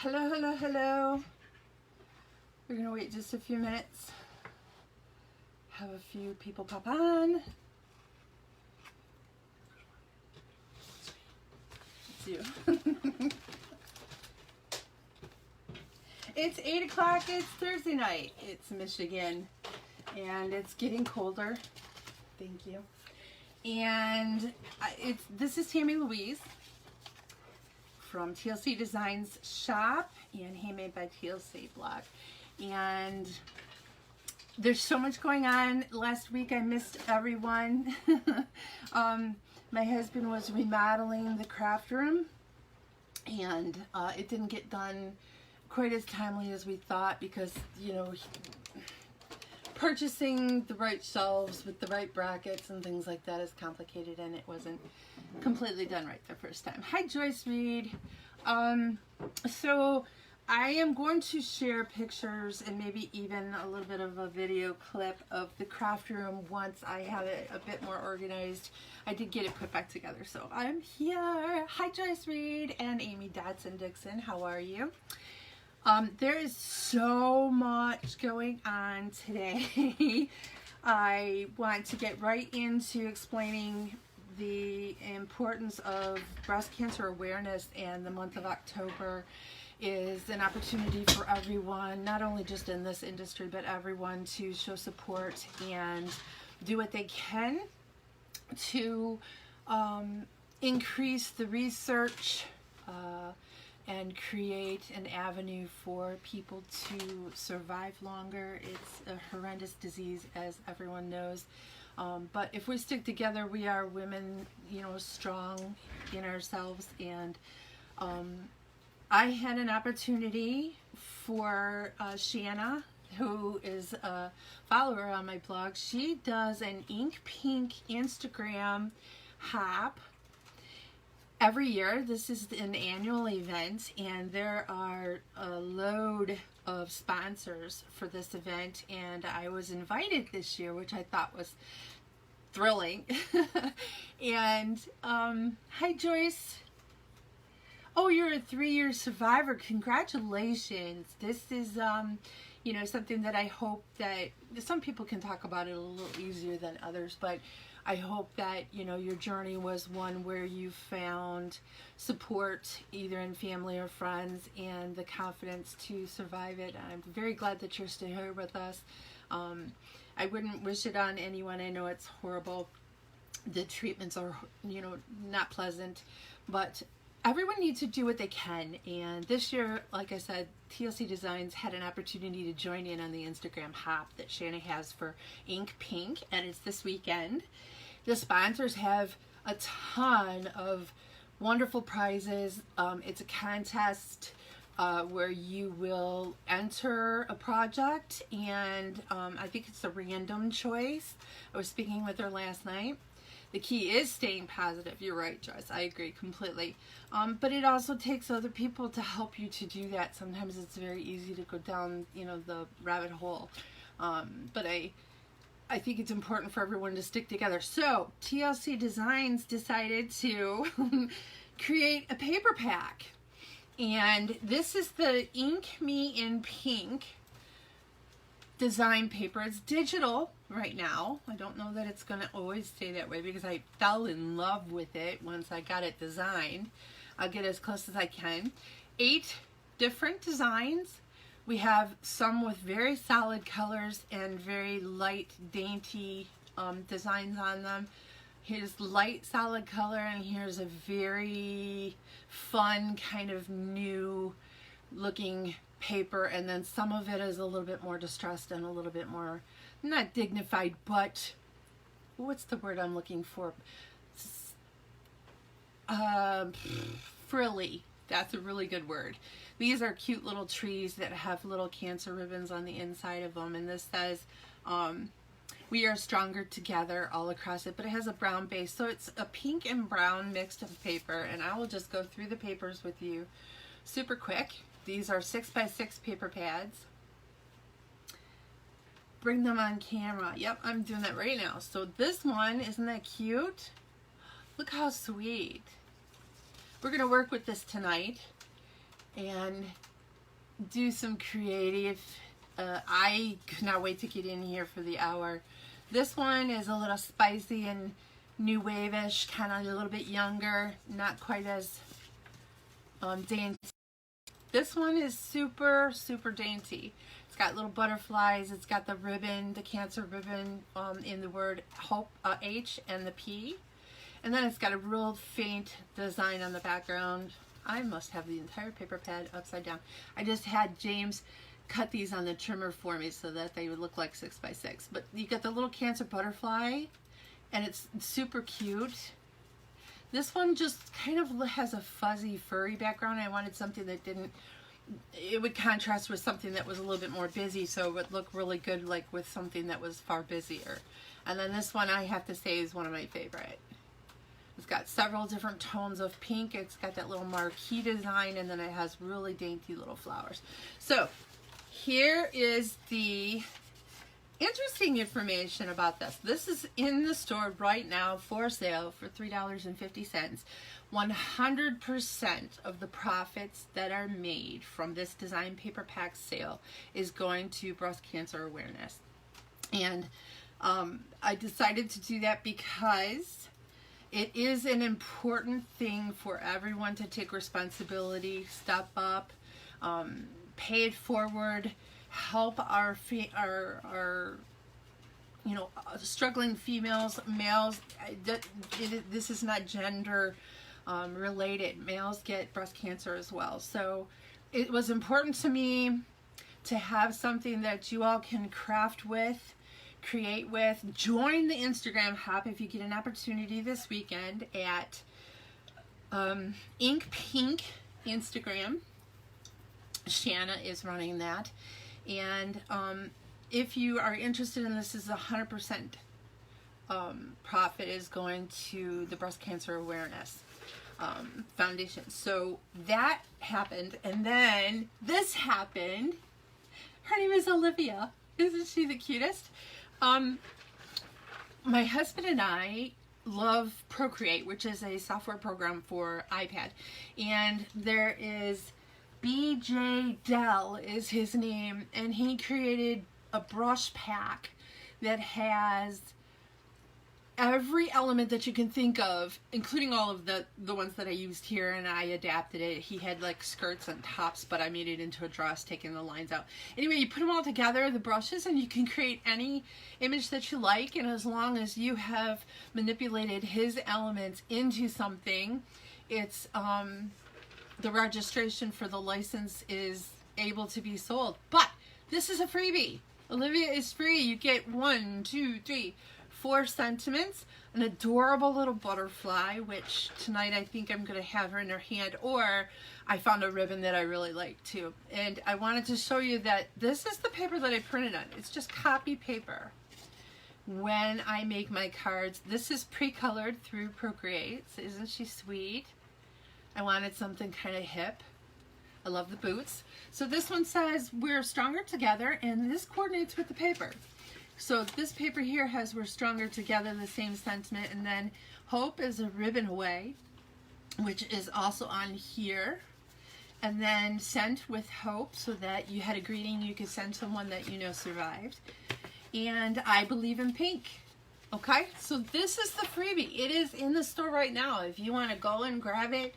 Hello, hello, hello. We're gonna wait just a few minutes. Have a few people pop on. It's you. It's 8 o'clock, it's Thursday night. It's Michigan and it's getting colder. Thank you. And this is Tammy Louise from TLC Designs Shop and Handmade by TLC blog. And there's so much going on. Last week I missed everyone. My husband was remodeling the craft room and it didn't get done quite as timely as we thought because, you know, purchasing the right shelves with the right brackets and things like that is complicated, and it wasn't completely done right the first time. Hi Joyce Reed. So I am going to share pictures and maybe even a little bit of a video clip of the craft room once I have it a bit more organized. I did get it put back together, so I'm here. Hi Joyce Reed and Amy Dodson-Dixon, how are you? There is so much going on today. I want to get right into explaining the importance of breast cancer awareness, and the month of October is an opportunity for everyone, not only just in this industry, but everyone to show support and do what they can to increase the research and create an avenue for people to survive longer. It's a horrendous disease, as everyone knows. But if we stick together, we are women, you know, strong in ourselves. And I had an opportunity for Shanna, who is a follower on my blog. She does an ink pink Instagram hop every year. This is an annual event, and there are a load of sponsors for this event, and I was invited this year, which I thought was thrilling. And hi Joyce. Oh, you're a 3-year survivor. Congratulations. This is you know, something that I hope that some people can talk about it a little easier than others, but I hope that, you know, your journey was one where you found support either in family or friends and the confidence to survive it. I'm very glad that you're still here with us. I wouldn't wish it on anyone. I know it's horrible. The treatments are, you know, not pleasant, but everyone needs to do what they can. And this year, like I said, TLC Designs had an opportunity to join in on the Instagram hop that Shanna has for Ink Pink, and it's this weekend. The sponsors have a ton of wonderful prizes. It's a contest where you will enter a project, and I think it's a random choice. I was speaking with her last night. The key is staying positive. You're right, Joyce. I agree completely. But it also takes other people to help you to do that. Sometimes it's very easy to go down, you know, the rabbit hole. But I think it's important for everyone to stick together. So TLC Designs decided to create a paper pack. And this is the Ink Me in Pink design paper. It's digital right now. I don't know that it's going to always stay that way because I fell in love with it once I got it designed. I'll get as close as I can. 8 different designs. We have some with very solid colors and very light, dainty designs on them. Here's light, solid color, and here's a very fun, kind of new looking paper, and then some of it is a little bit more distressed and a little bit more, not dignified, but what's the word I'm looking for? Frilly. That's a really good word. These are cute little trees that have little cancer ribbons on the inside of them, and this says we are stronger together all across it, but it has a brown base, so it's a pink and brown mixed of paper. And I will just go through the papers with you super quick. These are 6x6 paper pads. Bring them on camera. Yep, I'm doing that right now. So this one, isn't that cute? Look how sweet. We're going to work with this tonight. and do some creative. I could not wait to get in here for the hour. This one is a little spicy and new wave-ish, kind of a little bit younger, not quite as dainty. This one is super, super dainty. It's got little butterflies. It's got the ribbon, the cancer ribbon in the word hope, H and the P. And then it's got a real faint design on the background. I must have the entire paper pad upside down. I just had James cut these on the trimmer for me so that they would look like 6x6. But you got the little cancer butterfly, and it's super cute. This one just kind of has a fuzzy, furry background. I wanted something that didn't, it would contrast with something that was a little bit more busy, so it would look really good like with something that was far busier. And then this one, I have to say, is one of my favorite. It's got several different tones of pink. It's got that little marquee design, and then it has really dainty little flowers. So here is the interesting information about this. This is in the store right now for sale for $3.50. 100% of the profits that are made from this design paper pack sale is going to breast cancer awareness. And I decided to do that because it is an important thing for everyone to take responsibility, step up, pay it forward, help our you know, struggling females, males. This is not gender related. Males get breast cancer as well. So it was important to me to have something that you all can craft with, create with. Join the Instagram hop if you get an opportunity this weekend at Ink Pink Instagram. Shanna is running that. And if you are interested in this, is 100% profit is going to the Breast Cancer Awareness Foundation. So that happened, and then this happened. Her name is Olivia. Isn't she the cutest? My husband and I love Procreate, which is a software program for iPad, and there is BJ Dell is his name, and he created a brush pack that has every element that you can think of, including all of the ones that I used here, and I adapted it. He had like skirts and tops, but I made it into a dress, taking the lines out. Anyway, you put them all together, the brushes, and you can create any image that you like, and as long as you have manipulated his elements into something, it's the registration for the license is able to be sold. But this is a freebie. Olivia is free. You get 1, 2, 3, 4 sentiments, an adorable little butterfly, which tonight I think I'm going to have her in her hand, or I found a ribbon that I really like too. And I wanted to show you that this is the paper that I printed on. It's just copy paper. When I make my cards, this is pre-colored through Procreate. Isn't she sweet? I wanted something kind of hip. I love the boots. So this one says, we're stronger together, and this coordinates with the paper. So this paper here has we're stronger together, the same sentiment, and then hope is a ribbon away, which is also on here. And then sent with hope, so that you had a greeting you could send someone that you know survived. And I believe in pink. Okay, so this is the freebie. It is in the store right now. If you want to go and grab it,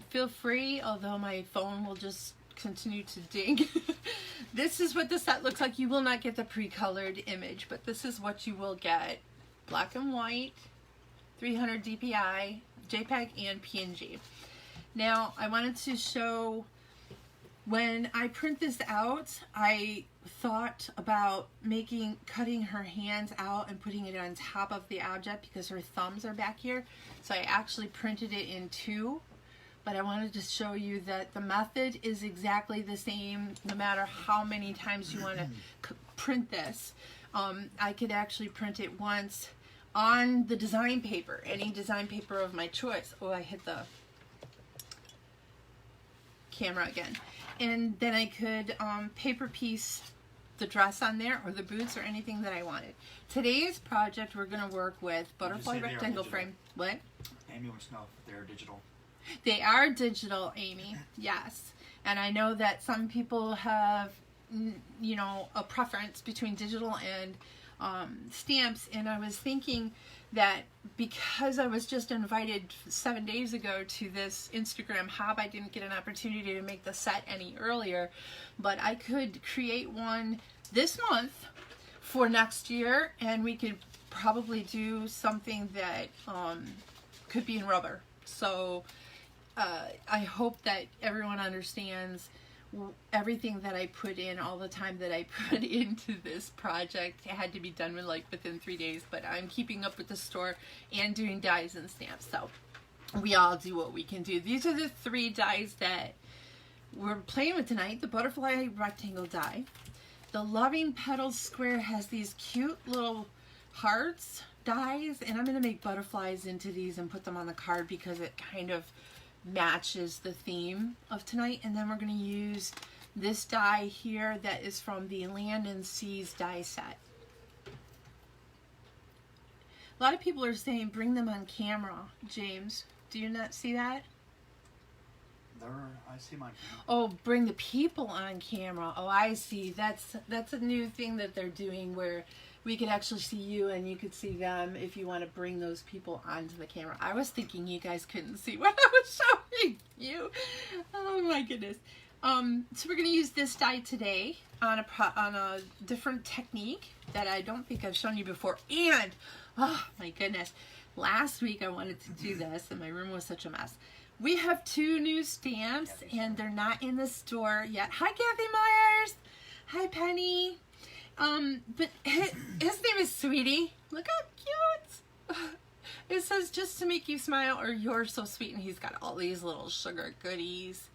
feel free, although my phone will just continue to ding. This is what the set looks like. You will not get the pre-colored image, but this is what you will get. Black and white, 300 DPI, JPEG, and PNG. Now, I wanted to show, when I print this out, I thought about cutting her hands out and putting it on top of the object because her thumbs are back here. So I actually printed it in 2. But I wanted to show you that the method is exactly the same no matter how many times you want to print this. I could actually print it once on the design paper, any design paper of my choice. Oh, I hit the camera again. And then I could paper piece the dress on there, or the boots, or anything that I wanted. Today's project, we're going to work with butterfly rectangle frame. What? Amy wants to know if they're digital. They are digital, Amy. Yes. And I know that some people have, you know, a preference between digital and stamps, and I was thinking that because I was just invited 7 days ago to this Instagram hop, I didn't get an opportunity to make the set any earlier, but I could create one this month for next year, and we could probably do something that could be in rubber. So I hope that everyone understands everything that I put in, all the time that I put into this project. It had to be done within 3 days, but I'm keeping up with the store and doing dies and stamps. So we all do what we can do. These are the 3 dies that we're playing with tonight. The butterfly rectangle die. The loving petals square has these cute little hearts dies, and I'm going to make butterflies into these and put them on the card because it kind of matches the theme of tonight. And then we're going to use this die here that is from the Land and Seas die set. A lot of people are saying bring them on camera. James, do you not see that? I see my camera. Oh, bring the people on camera. Oh, I see. That's a new thing that they're doing where we could actually see you and you could see them if you want to bring those people onto the camera. I was thinking you guys couldn't see what I was showing you. Oh my goodness. So we're going to use this die today on a different technique that I don't think I've shown you before. And, oh my goodness, last week I wanted to do this and my room was such a mess. We have 2 new stamps and they're not in the store yet. Hi, Kathy Myers. Hi, Penny. But his name is Sweetie. Look how cute. It says just to make you smile or you're so sweet, and he's got all these little sugar goodies.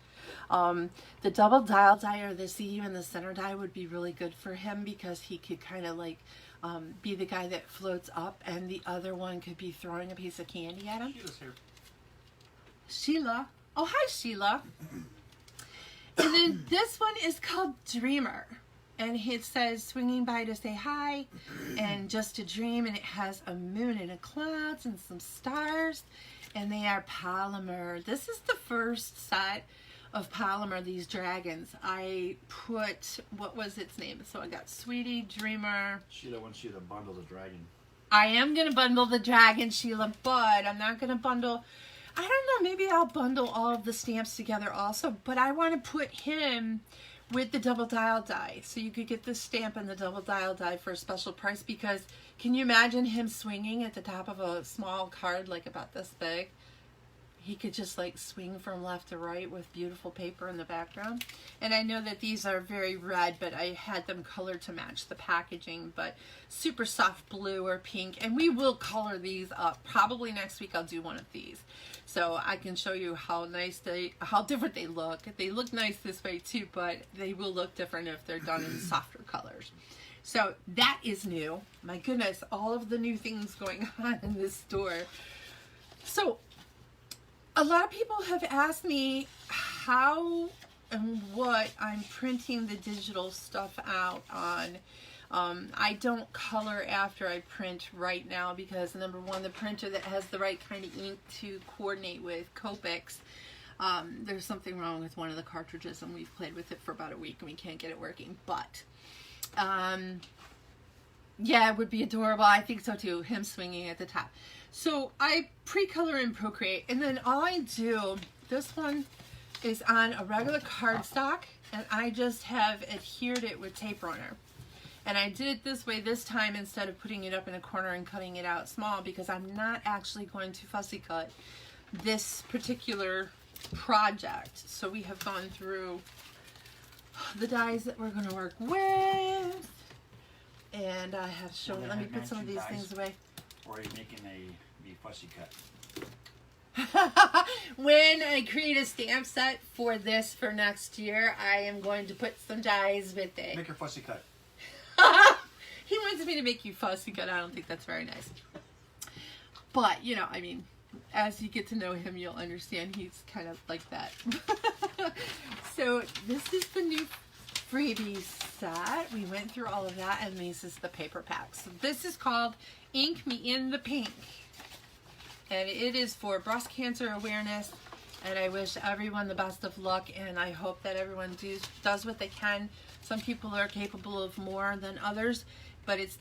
The double dial die or the see you in the center die would be really good for him because he could kind of like be the guy that floats up, and the other one could be throwing a piece of candy at him. Sheila's here. Sheila. Oh, hi, Sheila. And then this one is called Dreamer. And it says swinging by to say hi and just a dream, and it has a moon and a clouds and some stars, and they are polymer. This is the first set of polymer, these dragons. I put, what was its name? So I got Sweetie, Dreamer. Sheila wants you to bundle the dragon. I am going to bundle the dragon, Sheila, but I'm not going to bundle, I don't know, maybe I'll bundle all of the stamps together also, but I want to put him with the double dial die. So you could get this stamp and the double dial die for a special price, because can you imagine him swinging at the top of a small card like about this big? He could just like swing from left to right with beautiful paper in the background. And I know that these are very red, but I had them colored to match the packaging, but super soft blue or pink. And we will color these up. Probably next week I'll do one of these, so I can show you how different they look. They look nice this way too, but they will look different if they're done in softer colors. So that is new. My goodness, all of the new things going on in this store. So a lot of people have asked me how and what I'm printing the digital stuff out on. I don't color after I print right now because, number one, the printer that has the right kind of ink to coordinate with Copics, there's something wrong with one of the cartridges, and we've played with it for about a week and we can't get it working. But yeah, it would be adorable. I think so too, him swinging at the top. So I pre-color in Procreate, and then all I do, this one is on a regular cardstock, and I just have adhered it with tape runner. And I did it this way this time instead of putting it up in a corner and cutting it out small, because I'm not actually going to fussy cut this particular project. So we have gone through the dies that we're going to work with, and I have shown, let me put some of these things away. Or are you making a fussy cut? When I create a stamp set for this for next year, I am going to put some dies with it. Make your fussy cut. He wants me to make you fussy cut. I don't think that's very nice. But, you know, I mean, as you get to know him, you'll understand he's kind of like that. So this is the new Freebies Set. We went through all of that, and this is the paper pack. So this is called Ink Me in the Pink. And it is for Breast Cancer Awareness, and I wish everyone the best of luck, and I hope that everyone does what they can. Some people are capable of more than others, but it's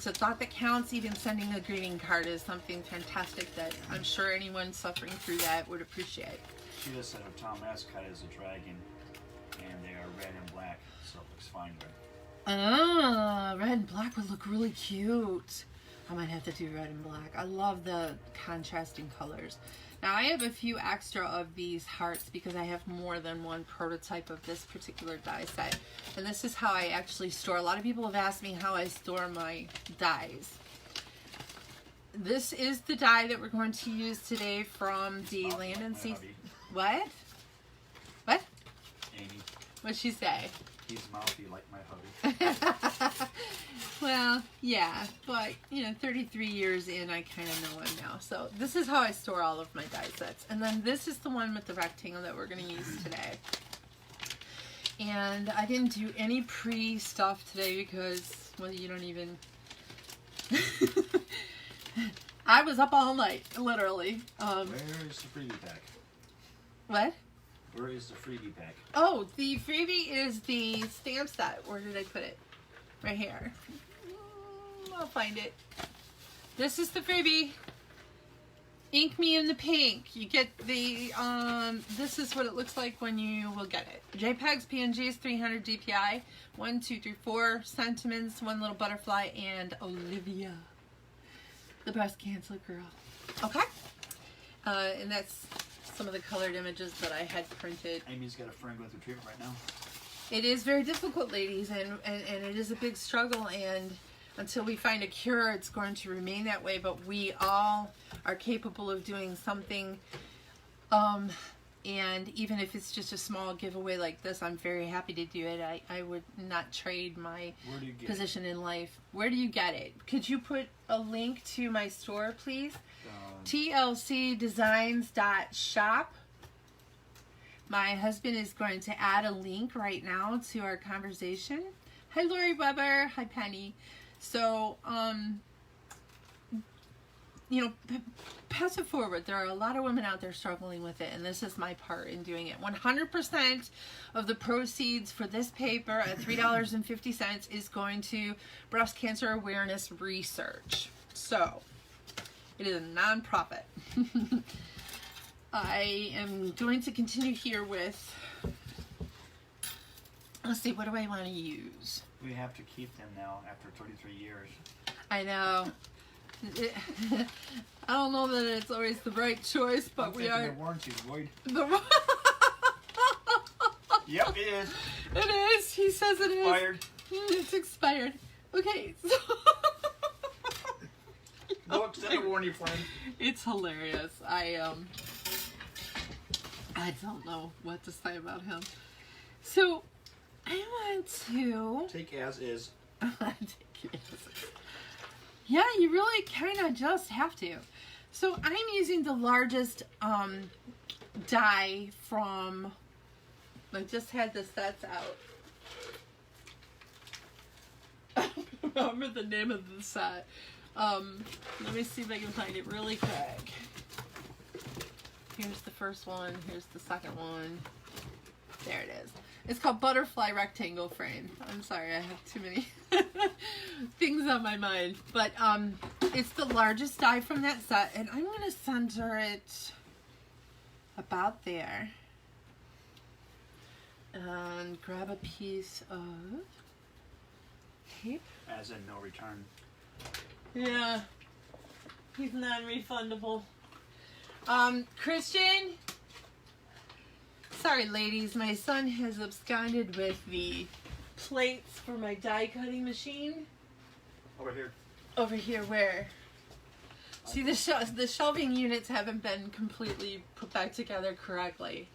a thought that counts. Even sending a greeting card is something fantastic that I'm sure anyone suffering through that would appreciate. She just said her town mascot is a dragon, and they are red and black, so it looks fine with her. Ah, red and black would look really cute. I might have to do red and black. I love the contrasting colors. Now I have a few extra of these hearts because I have more than one prototype of this particular die set. And this is how I actually store. A lot of people have asked me how I store my dies. This is the die that we're going to use today from the Land and Sea. What? What? Amy. What'd she say? He's mouthy like my hubby. Well, yeah, but, you know, 33 years in, I kind of know him now. So this is how I store all of my die sets. And then this is the one with the rectangle that we're going to use today. And I didn't do any pre-stuff today because, well, you don't even... I was up all night, literally. Where is the freebie pack? What? Where is the freebie pack? Oh, the freebie is the stamp set. Where did I put it? Right here. I'll find it. This is the freebie. Ink me in the pink. You get the, this is what it looks like when you will get it. JPEGs, PNGs, 300 DPI, 1, 2, 3, 4 sentiments, one little butterfly, and Olivia, the breast cancer girl. Okay? And that's some of the colored images that I had printed. Amy's got a friend going through treatment right now. It is very difficult, ladies, and it is a big struggle, and until we find a cure, it's going to remain that way, but we all are capable of doing something, and even if it's just a small giveaway like this, I'm very happy to do it. I would not trade my position in life. Where do you get it? Could you put a link to my store, please? tlcdesigns.shop. My husband is going to add a link right now to our conversation. Hi, Lori Weber. Hi, Penny. So, you know, pass it forward. There are a lot of women out there struggling with it, and this is my part in doing it. 100% of the proceeds for this paper at $3.50 is going to breast cancer awareness research. So, it is a nonprofit. I am going to continue here with, let's see, what do I want to use? We have to keep them now after 33 years. I know. I don't know that it's always the right choice, but we are. The warranty void. The Yep, it is. It is. He says it is. Expired. It's expired. Okay. So No extended warranty, friend. it's hilarious. I don't know what to say about him. So I want to take as is. Yeah, you really kind of just have to. So I'm using the largest die from, I just had the sets out. I don't remember the name of the set. Let me see if I can find it really quick. Here's the first one. Here's the second one. There it is. It's called Butterfly Rectangle Frame. I'm sorry, I have too many things on my mind. But it's the largest die from that set, and I'm going to center it about there. And grab a piece of tape. As in no return. Yeah. He's non-refundable. Christian? Sorry, ladies. My son has absconded with the plates for my die cutting machine. Over here. Over here, where? See, the shelving units haven't been completely put back together correctly.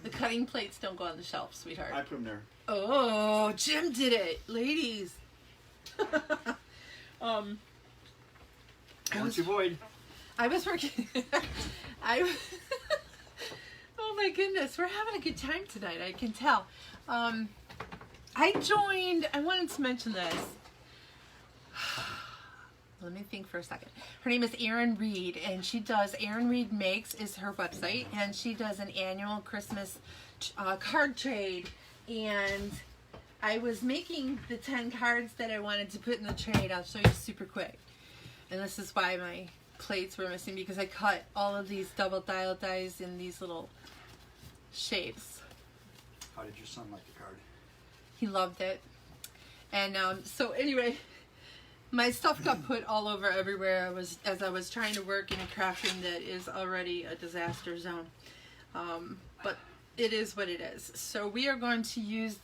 The cutting plates don't go on the shelf, sweetheart. I put them there. Oh, Jim did it, ladies. Warranty void. I was working. Oh my goodness, we're having a good time tonight. I can tell. I wanted to mention this. let me think for a second. Her name is Erin Reed, and she does, Erin Reed Makes is her website, and she does an annual Christmas card trade. And I was making the 10 cards that I wanted to put in the trade. I'll show you super quick. And this is why my plates were missing, because I cut all of these double dial dies in these little shapes. How did your son like the card? He loved it. And so anyway, my stuff got put all over everywhere as I was trying to work in crafting that is already a disaster zone. But it is what it is. So we are going to use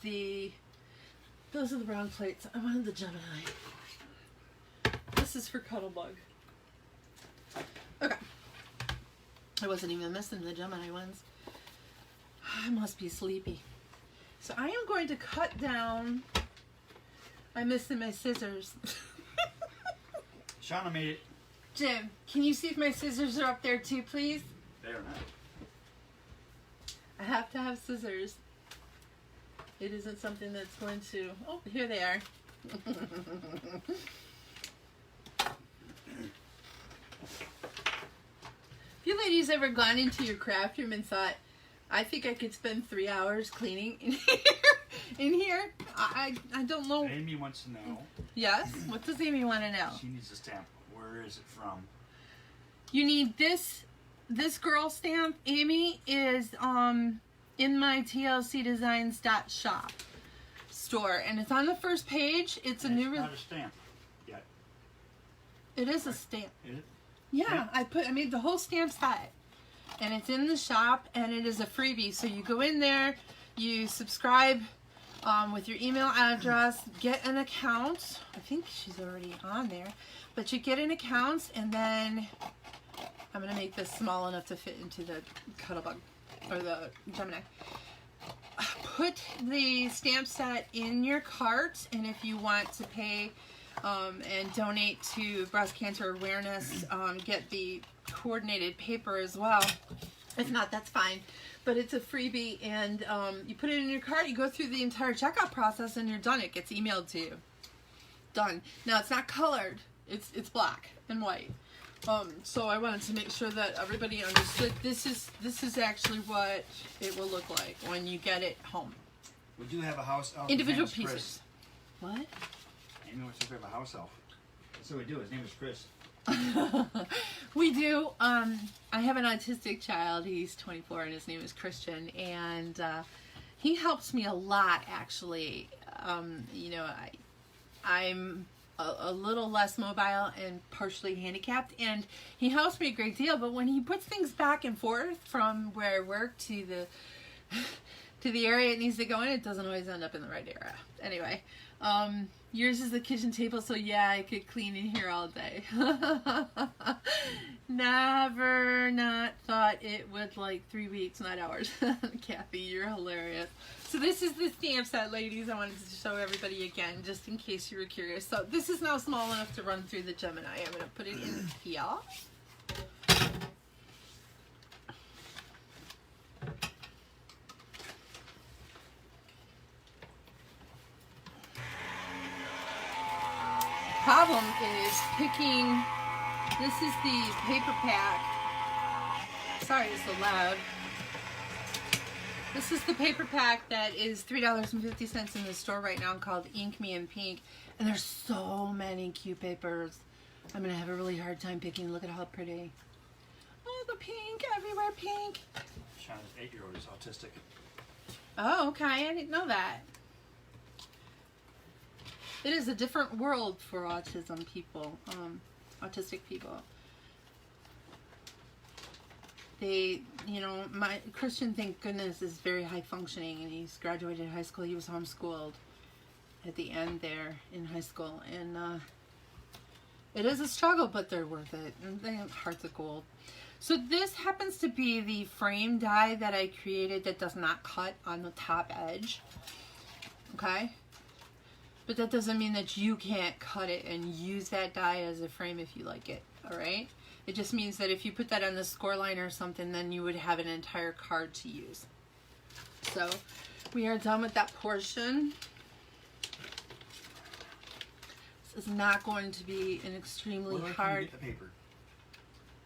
those are the wrong plates. I wanted the Gemini. This is for Cuttlebug. Okay. I wasn't even missing the Gemini ones. I must be sleepy. So I am going to cut down. I'm missing my scissors. Shauna made it. Jim, can you see if my scissors are up there too, please? They are not. I have to have scissors. It isn't something that's going to... Oh, here they are. Have you ladies ever gone into your craft room and thought, I think I could spend 3 hours cleaning in here? I don't know. Amy wants to know. Yes? What does Amy want to know? She needs a stamp. Where is it from? You need this girl stamp, Amy, is in my tlcdesigns.shop store, and it's on the first page. It's a new... It's not a stamp yet. It is a stamp. Is it? Yeah, I made the whole stamp set, and it's in the shop, and it is a freebie. So you go in there, you subscribe with your email address, get an account. I think she's already on there, but you get an account, and then I'm gonna make this small enough to fit into the Cuttlebug or the Gemini. Put the stamp set in your cart, and if you want to pay and donate to Breast Cancer Awareness, get the coordinated paper as well. If not, that's fine. But it's a freebie, and you put it in your cart, you go through the entire checkout process, and you're done. It gets emailed to you. Done. Now, it's not colored. It's black and white. So I wanted to make sure that everybody understood this is actually what it will look like when you get it home. We do have a house elf. Individual His name is pieces. Chris. What? Amy wants to have a house elf. That's what we do. His name is Chris. We do. I have an autistic child. He's 24 and his name is Christian, and he helps me a lot, actually. You know, I'm a little less mobile and partially handicapped, and he helps me a great deal. But when he puts things back and forth from where I work to the area it needs to go in, it doesn't always end up in the right area. Anyway, yours is the kitchen table, so yeah, I could clean in here all day. Never not thought it would like 3 weeks, not hours. Kathy, you're hilarious. So this is the stamp set, ladies. I wanted to show everybody again, just in case you were curious. So this is now small enough to run through the Gemini. I'm going to put it in here. Problem is picking. This is the paper pack. Sorry, it's so loud. This is the paper pack that is $3.50 in the store right now, called Ink Me in Pink. And there's so many cute papers. I'm going to have a really hard time picking. Look at how pretty. Oh, the pink, everywhere pink. Shauna's 8-year-old is autistic. Oh, okay. I didn't know that. It is a different world for autism people, autistic people. They, you know, my Christian, thank goodness, is very high functioning, and he's graduated high school. He was homeschooled at the end there in high school, and it is a struggle, but they're worth it, and they have hearts of gold. So this happens to be the frame die that I created that does not cut on the top edge, okay? But that doesn't mean that you can't cut it and use that die as a frame if you like it, all right? It just means that if you put that on the score line or something, then you would have an entire card to use. So we are done with that portion. is not going to be an extremely Where can you hard. get the paper?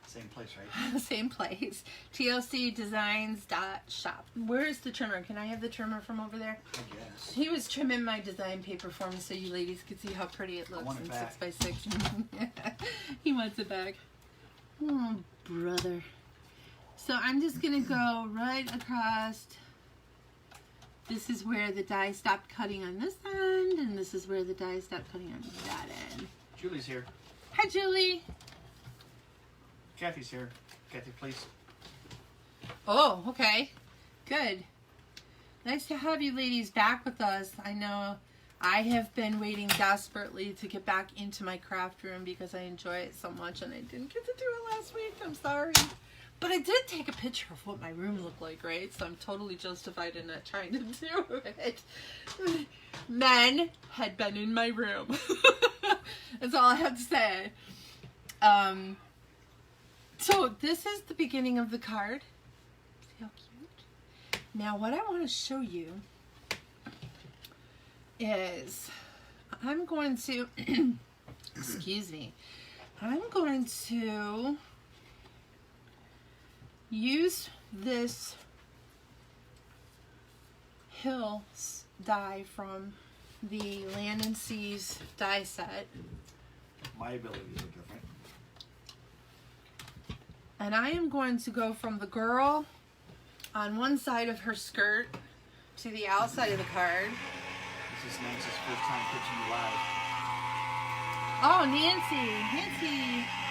Same place, right? Same place. TLCdesigns.shop. Where is the trimmer? Can I have the trimmer from over there? I guess. He was trimming my design paper for me so you ladies could see how pretty it looks want it in back. 6x6. He wants it back. Oh, brother. So I'm just going to go right across. This is where the die stopped cutting on this end, and this is where the die stopped cutting on that end. Julie's here. Hi, Julie. Kathy's here. Kathy, please. Oh, okay. Good. Nice to have you ladies back with us. I know I have been waiting desperately to get back into my craft room because I enjoy it so much, and I didn't get to do it last week. I'm sorry. But I did take a picture of what my room looked like, right? So I'm totally justified in not trying to do it. Men had been in my room. That's all I have to say. So this is the beginning of the card. See how cute? Now what I want to show you is I'm going to, excuse me, I'm going to use this Hill die from the Land and Seas die set. My abilities are different. And I am going to go from the girl on one side of her skirt to the outside of the card. This is Nancy's first time pitching you live. Oh, Nancy.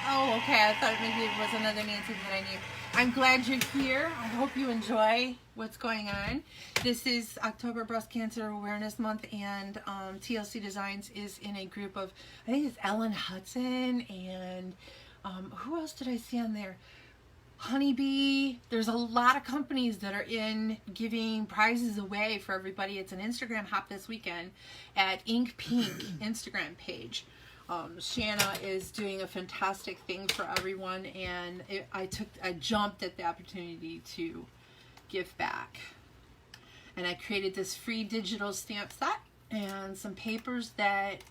Oh, okay. I thought maybe it was another Nancy that I knew. I'm glad you're here. I hope you enjoy what's going on. This is October Breast Cancer Awareness Month, and TLC Designs is in a group of, I think it's Ellen Hudson, and who else did I see on there? Honeybee. There's a lot of companies that are in giving prizes away for everybody. It's an Instagram hop this weekend at Ink Pink Instagram page. Shanna is doing a fantastic thing for everyone, and I jumped at the opportunity to give back. And I created this free digital stamp set and some papers that,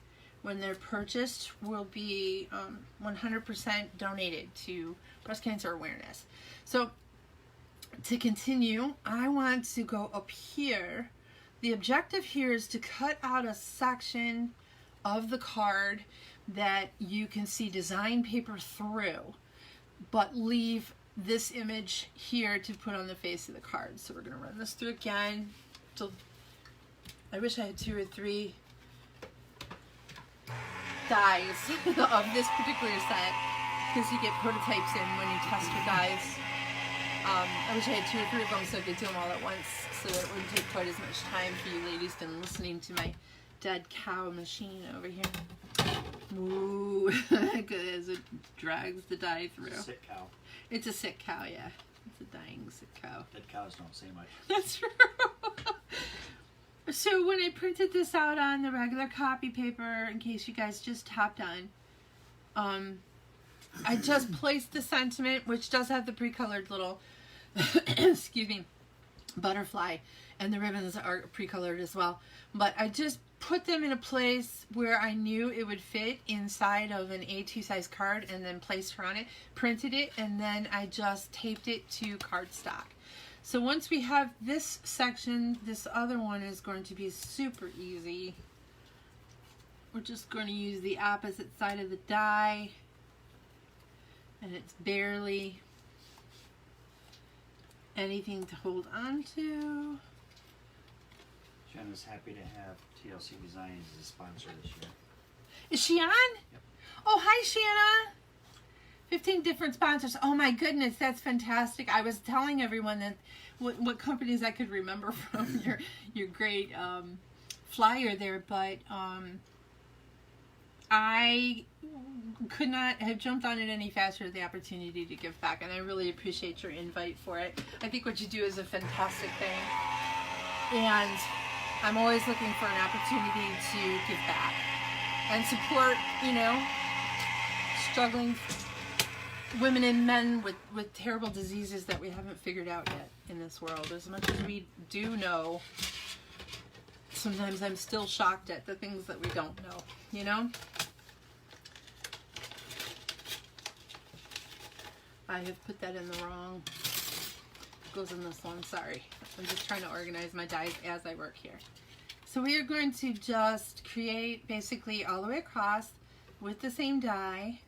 when they're purchased, will be 100% donated to breast cancer awareness. So to continue, I want to go up here. The objective here is to cut out a section of the card that you can see design paper through, but leave this image here to put on the face of the card. So we're going to run this through again. So I wish I had 2 or 3 dies of this particular set, because you get prototypes in when you test your dies. I wish I had 2 or 3 of them so I could do them all at once, so that it wouldn't take quite as much time for you ladies than listening to my dead cow machine over here. Ooh, as it drags the die through. It's a sick cow. It's a sick cow, yeah. It's a dying sick cow. Dead cows don't say much. That's true. So when I printed this out on the regular copy paper, in case you guys just hopped on, I just placed the sentiment, which does have the pre-colored little, excuse me, butterfly, and the ribbons are pre-colored as well. But I just put them in a place where I knew it would fit inside of an A2 size card, and then placed her on it, printed it, and then I just taped it to cardstock. So once we have this section, this other one is going to be super easy. We're just going to use the opposite side of the die, and it's barely anything to hold on to. Shanna's happy to have TLC Designs as a sponsor this year. Is she on? Yep. Oh, hi, Shanna. 15 different sponsors. Oh my goodness, that's fantastic. I was telling everyone that what companies I could remember from your great flyer there, but I could not have jumped on it any faster at the opportunity to give back, and I really appreciate your invite for it. I think what you do is a fantastic thing, and I'm always looking for an opportunity to give back and support, you know, struggling women and men with terrible diseases that we haven't figured out yet in this world. As much as we do know, sometimes I'm still shocked at the things that we don't know, you know? I have put that in the wrong. It goes in this one, sorry. I'm just trying to organize my dies as I work here. So we are going to just create basically all the way across with the same die.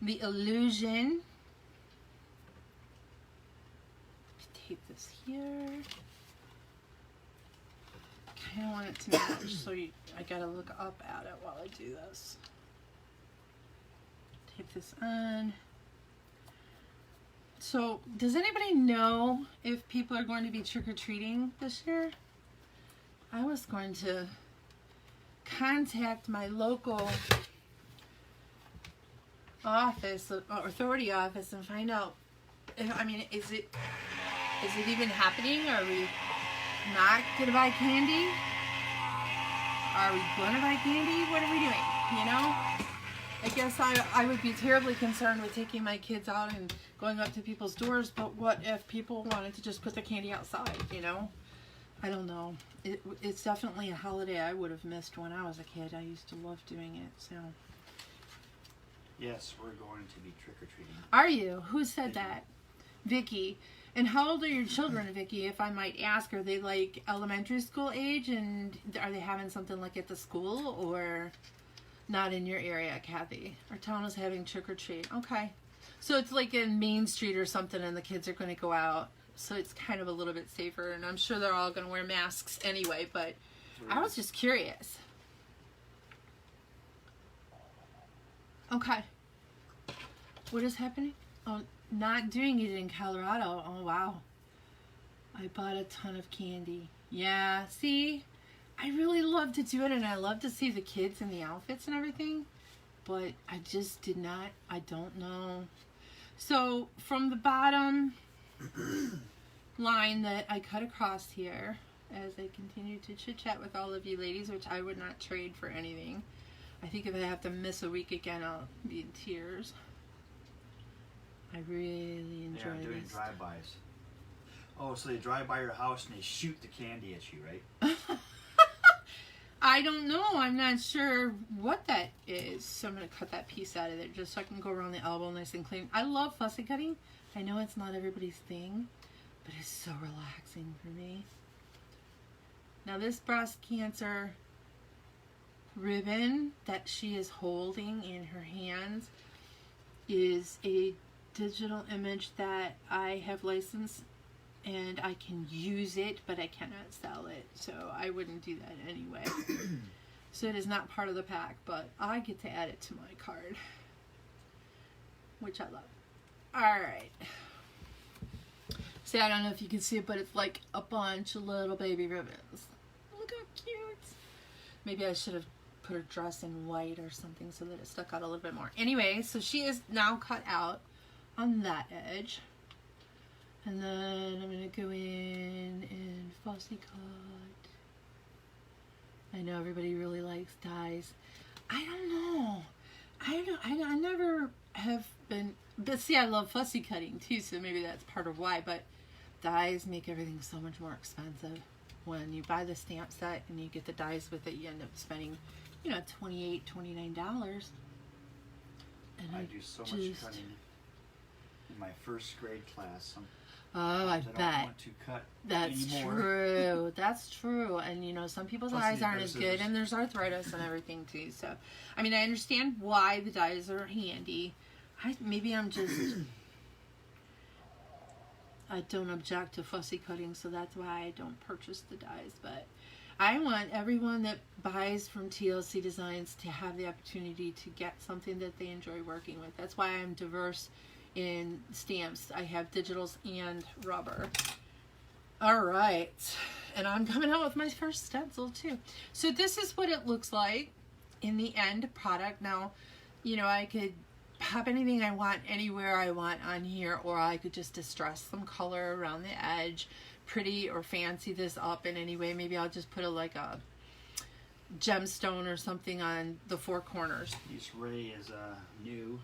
The illusion. Tape this here. I kind of want it to match, so I gotta look up at it while I do this. Tape this on. So, does anybody know if people are going to be trick-or-treating this year? I was going to contact my local office or authority office and find out if, I mean, is it even happening? Are we not gonna buy candy? Are we gonna buy candy? What are we doing? You know? I guess I would be terribly concerned with taking my kids out and going up to people's doors, but what if people wanted to just put the candy outside, you know? I don't know. It's definitely a holiday I would have missed when I was a kid. I used to love doing it, so. Yes, we're going to be trick-or-treating. Are you? Who said that? Vicky. And how old are your children, Vicky, if I might ask? Are they like elementary school age, and are they having something like at the school, or not in your area, Kathy? Our town is having trick-or-treat. Okay. So it's like in Main Street or something, and the kids are going to go out. So it's kind of a little bit safer, and I'm sure they're all going to wear masks anyway, but I was just curious. Okay. What is happening? Oh, not doing it in Colorado. Oh, wow. I bought a ton of candy. Yeah, see? I really love to do it, and I love to see the kids in the outfits and everything, but I just did not. I don't know. So from the bottom line that I cut across here, as I continue to chit-chat with all of you ladies, which I would not trade for anything. I think if I have to miss a week again, I'll be in tears. I really enjoy this. Yeah, doing drive-bys. Oh, so they drive by your house and they shoot the candy at you, right? I don't know. I'm not sure what that is. So I'm going to cut that piece out of there just so I can go around the elbow nice and clean. I love fussy cutting. I know it's not everybody's thing, but it's so relaxing for me. Now this breast cancer ribbon that she is holding in her hands is a digital image that I have licensed, and I can use it, but I cannot sell it, so I wouldn't do that anyway. So it is not part of the pack, but I get to add it to my card, which I love. Alright. See, I don't know if you can see it, but it's like a bunch of little baby ribbons. Look how cute. Maybe I should have put her dress in white or something so that it stuck out a little bit more. Anyway, so she is now cut out on that edge. And then I'm going to go in and fussy cut. I know everybody really likes dies. I don't know. I never have been, but see, I love fussy cutting too, so maybe that's part of why, but dies make everything so much more expensive. When you buy the stamp set and you get the dies with it, you end up spending, you know, $28, $29. And I do so much cutting in my first grade class. Oh, I bet. Don't want to cut That's anymore. true. That's true. And, you know, some people's eyes aren't as good, and there's arthritis and everything, too. So, I mean, I understand why the dies are handy. Maybe I'm just... I don't object to fussy cutting, so that's why I don't purchase the dies. But I want everyone that buys from TLC Designs to have the opportunity to get something that they enjoy working with. That's why I'm diverse in stamps. I have digitals and rubber. All right, and I'm coming out with my first stencil too. So this is what it looks like in the end product. Now, you know, I could pop anything I want anywhere I want on here, or I could just distress some color around the edge, pretty or fancy this up in any way. Maybe I'll just put like a gemstone or something on the four corners. Denise Ray is new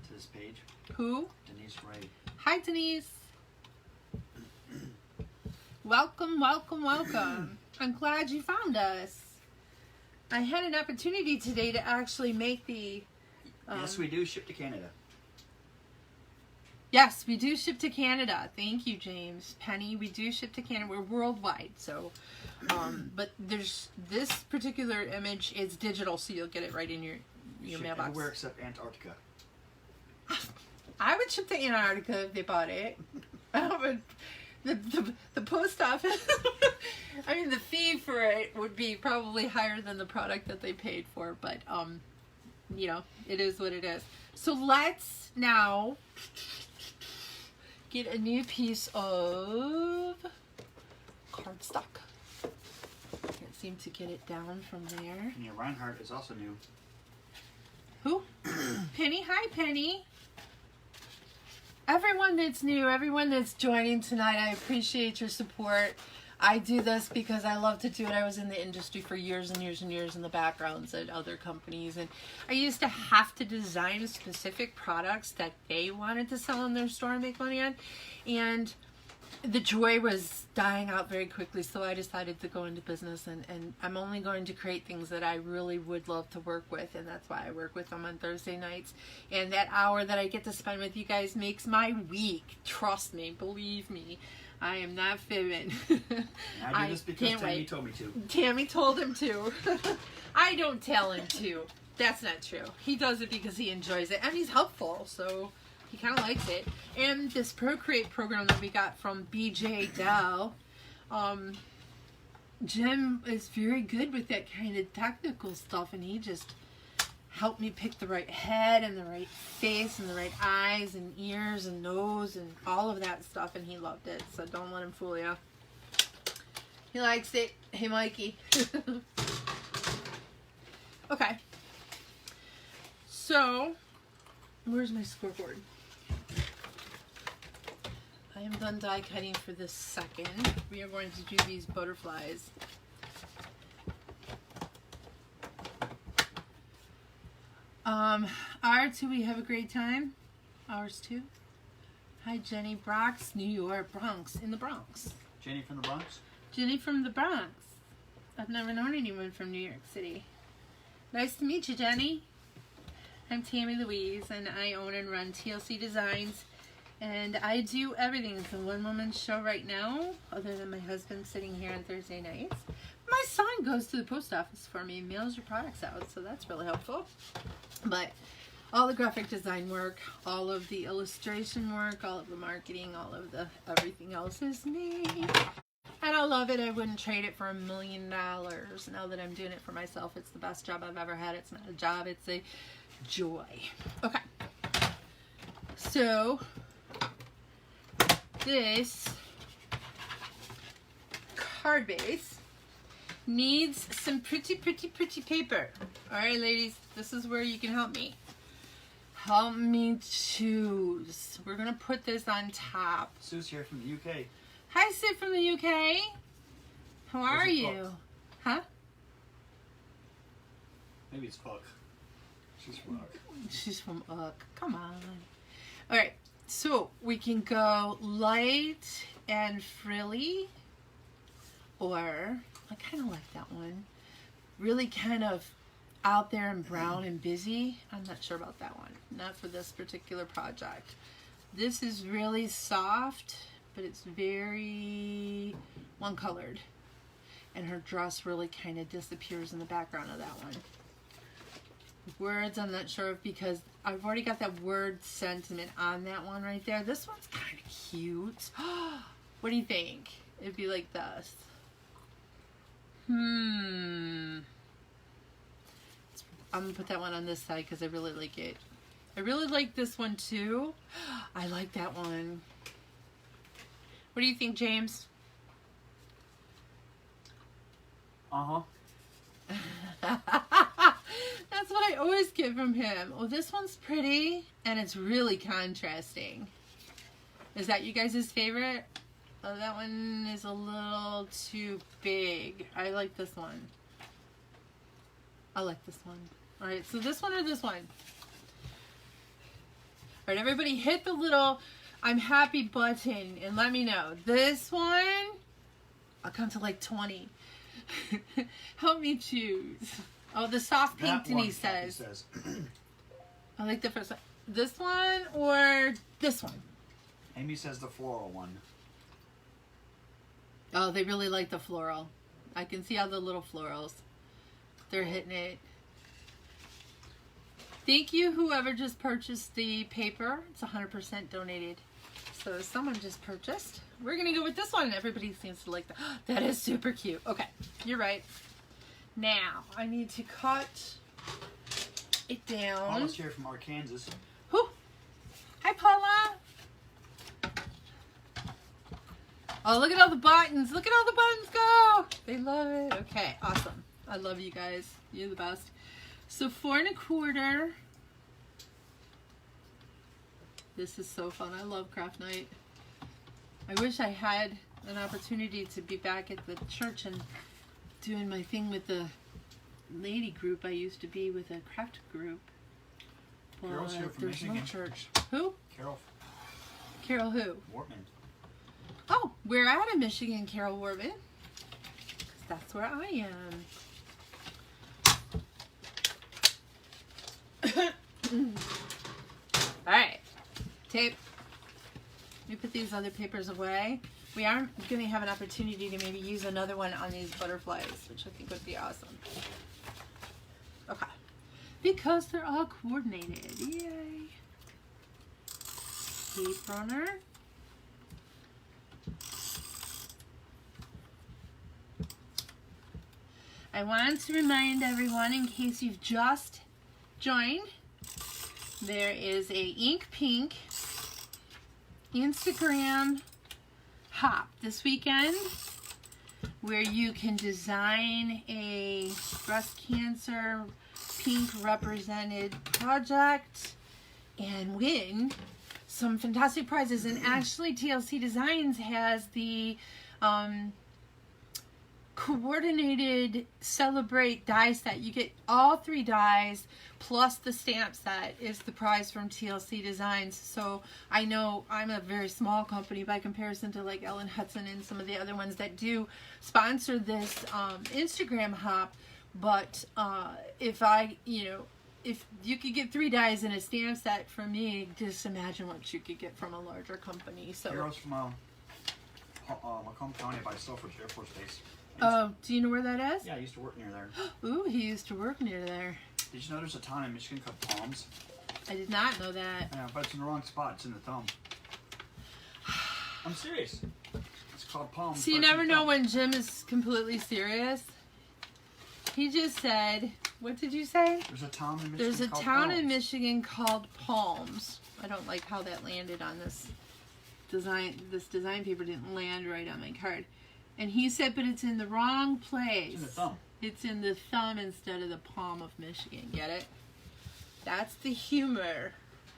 to this page. Who? Denise Ray. Hi, Denise. Welcome, welcome, welcome. I'm glad you found us. I had an opportunity today to actually make the Yes, we do ship to Canada. Yes, we do ship to Canada. Thank you, James. Penny, we do ship to Canada. We're worldwide, so but there's this particular image is digital, so you'll get it right in your Ship mailbox. everywhere except Antarctica. I would ship to Antarctica if they bought it. The post office, I mean, the fee for it would be probably higher than the product that they paid for, but, you know, it is what it is. So let's now get a new piece of cardstock. Can't seem to get it down from there. And yeah, Reinhardt is also new. Who? Penny? Hi, Penny. Everyone that's new, everyone that's joining tonight, I appreciate your support. I do this because I love to do it. I was in the industry for years and years and years in the backgrounds at other companies, and I used to have to design specific products that they wanted to sell in their store and make money on, and the joy was dying out very quickly, so I decided to go into business, and I'm only going to create things that I really would love to work with, and that's why I work with them on Thursday nights. And that hour that I get to spend with you guys makes my week. Trust me, believe me. I am not fibbing. I do this because Tammy told me to. Tammy told him to. I don't tell him to. That's not true. He does it because he enjoys it, and he's helpful, so he kind of likes it. And this Procreate program that we got from BJ Dell, Jim is very good with that kind of technical stuff, and he just helped me pick the right head and the right face and the right eyes and ears and nose and all of that stuff, and he loved it, so don't let him fool you. He likes it. Hey, Mikey. Okay. So, where's my scoreboard? I am done die cutting for this second. We are going to do these butterflies. R2, we have a great time. Ours too. Hi, Jenny. Bronx, New York. Bronx, in the Bronx. Jenny from the Bronx? Jenny from the Bronx. I've never known anyone from New York City. Nice to meet you, Jenny. I'm Tammy Louise, and I own and run TLC Designs. And I do everything. It's a one-woman show right now, other than my husband sitting here on Thursday nights. My son goes to the post office for me and mails your products out, so that's really helpful. But all the graphic design work, all of the illustration work, all of the marketing, all of the everything else is me. And I love it. I wouldn't trade it for $1 million. Now that I'm doing it for myself, it's the best job I've ever had. It's not a job, it's a joy. Okay. So, this card base needs some pretty paper. Alright, ladies, this is where you can help me. Help me choose. We're going to put this on top. Sue's here from the UK. Hi, Sue from the UK. How are you? Huh? Maybe it's Puck. She's from Uck. She's from Uck. Come on. Alright, so we can go light and frilly, or I kind of like that one. Really kind of out there and brown and busy. I'm not sure about that one. Not for this particular project. This is really soft, but it's very one-colored. And her dress really kind of disappears in the background of that one. Words, I'm not sure of, because I've already got that word sentiment on that one right there. This one's kind of cute. What do you think? It'd be like this. I'm gonna put that one on this side because I really like it. I really like this one too. I like that one. What do you think, James? That's what I always get from him. Oh, this one's pretty and it's really contrasting. Is that you guys' favorite? Oh, that one is a little too big. I like this one. I like this one. Alright, so this one or this one? Alright, everybody hit the little I'm happy button and let me know. This one, I'll count to like 20. Help me choose. Oh, the soft pink, Denise says. I like the first one. This one or this one? Amy says the floral one. Oh, they really like the floral. I can see all the little florals. They're hitting it. Thank you, whoever just purchased the paper. It's 100% donated. So someone just purchased. We're going to go with this one. Everybody seems to like that. That is super cute. Okay, you're right. Now, I need to cut it down. Paula's here from Arkansas. Who? Hi, Paula. Oh, look at all the buttons. Look at all the buttons go. They love it. Okay, awesome. I love you guys. You're the best. So 4 1/4. This is so fun. I love craft night. I wish I had an opportunity to be back at the church and doing my thing with the lady group I used to be with a craft group. Carol's here from there's no Michigan. church. Who? Carol Carol who? Wortman. Oh, we're out of Michigan, Carol Wortman. That's where I am. Alright. Tape. Let me put these other papers away. We are going to have an opportunity to maybe use another one on these butterflies, which I think would be awesome. Okay. Because they're all coordinated. Yay. Tape runner. I want to remind everyone, in case you've just joined, there is a Ink Pink Instagram hop this weekend where you can design a breast cancer pink represented project and win some fantastic prizes. And actually TLC Designs has the coordinated Celebrate die set. You get all 3 dies plus the stamp set is the prize from TLC Designs. So I know I'm a very small company by comparison to like Ellen Hudson and some of the other ones that do sponsor this Instagram hop. But if you could get 3 dies in a stamp set from me, just imagine what you could get from a larger company. So Carol's from Macomb County by Selfridge Air Force Base. Oh, do you know where that is? Yeah, I used to work near there. Ooh, he used to work near there. Did you know there's a town in Michigan called Palms? I did not know that. Yeah, but it's in the wrong spot. It's in the thumb. I'm serious. It's called Palms. So you never know when Jim is completely serious. He just said, what did you say? There's a town in Michigan There's a called town in Palms. Michigan called Palms. I don't like how that landed on this design. This design paper didn't land right on my card. And he said, but it's in the wrong place. It's in the thumb. It's in the thumb instead of the palm of Michigan. Get it? That's the humor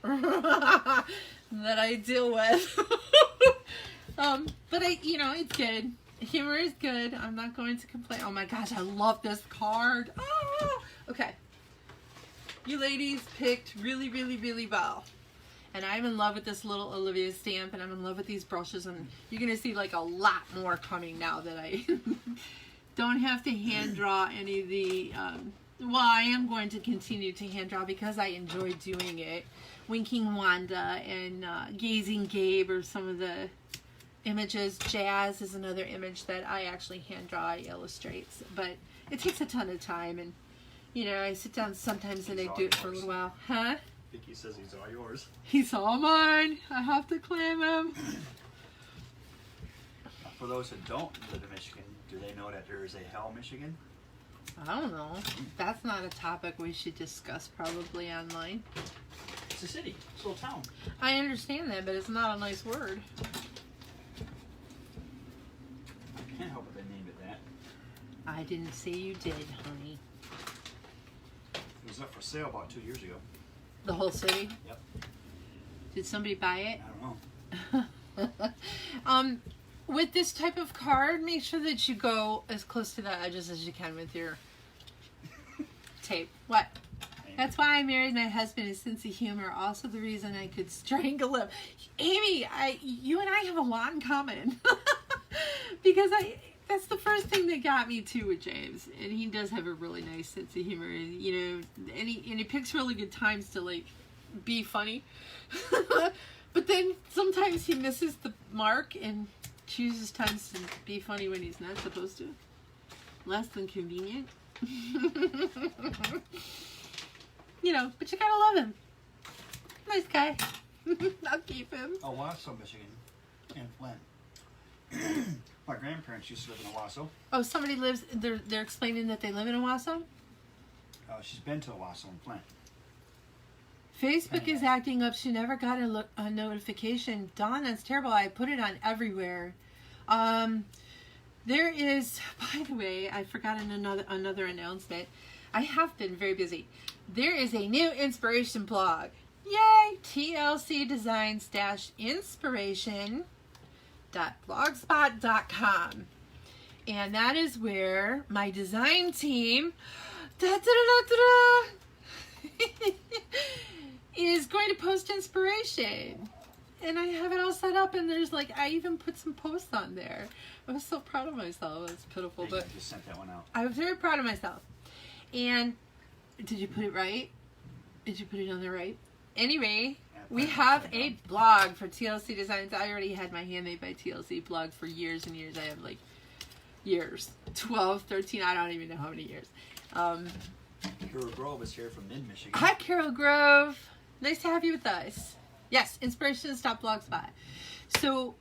that I deal with. But it's good. Humor is good. I'm not going to complain. Oh my gosh, I love this card. Oh! Okay. You ladies picked really, really, really well. And I'm in love with this little Olivia stamp, and I'm in love with these brushes, and you're going to see like a lot more coming now that I don't have to hand draw any of the, well, I am going to continue to hand draw because I enjoy doing it. Winking Wanda and Gazing Gabe are some of the images. Jazz is another image that I actually hand draw, I illustrate, but it takes a ton of time, and I sit down sometimes and I do it for a little while. Huh? Vicky says he's all yours. He's all mine. I have to claim him. For those that don't live in Michigan, do they know that there is a Hell, Michigan? I don't know. That's not a topic we should discuss probably online. It's a city. It's a little town. I understand that, but it's not a nice word. I can't help it they named it that. I didn't say you did, honey. It was up for sale about 2 years ago. The whole city? Yep. Did somebody buy it? I don't know. With this type of card, make sure that you go as close to the edges as you can with your tape. What? That's why I married my husband, his sense of humor. Also the reason I could strangle him. Amy, you and I have a lot in common. Because that's the first thing that got me too with James. And he does have a really nice sense of humor. And, and he picks really good times to like be funny. But then sometimes he misses the mark and chooses times to be funny when he's not supposed to. Less than convenient. You know, but you gotta love him. Nice guy. I'll keep him. Owasso, Michigan, and Flint. My grandparents used to live in Owasso. Oh, somebody lives. They're explaining that they live in Owasso. She's been to Owasso and Flint. Facebook is acting up. She never got a notification. Dawn, that's terrible. I put it on everywhere. There is, by the way, I forgot another announcement. I have been very busy. There is a new inspiration blog. Yay! TLC Designs inspiration.blogspot.com. And that is where my design team is going to post inspiration. And I have it all set up, and there's like, I even put some posts on there. I was so proud of myself. It's pitiful, but I just sent that one out. I was very proud of myself. And did you put it right? Did you put it on the right? Anyway, we have a blog for TLC Designs. I already had my Handmade by TLC blog for years and years. I have like years, 12, 13, I don't even know how many years. Carol Grove is here from mid-Michigan. Hi, Carol Grove. Nice to have you with us. Yes, inspiration.blogspot. So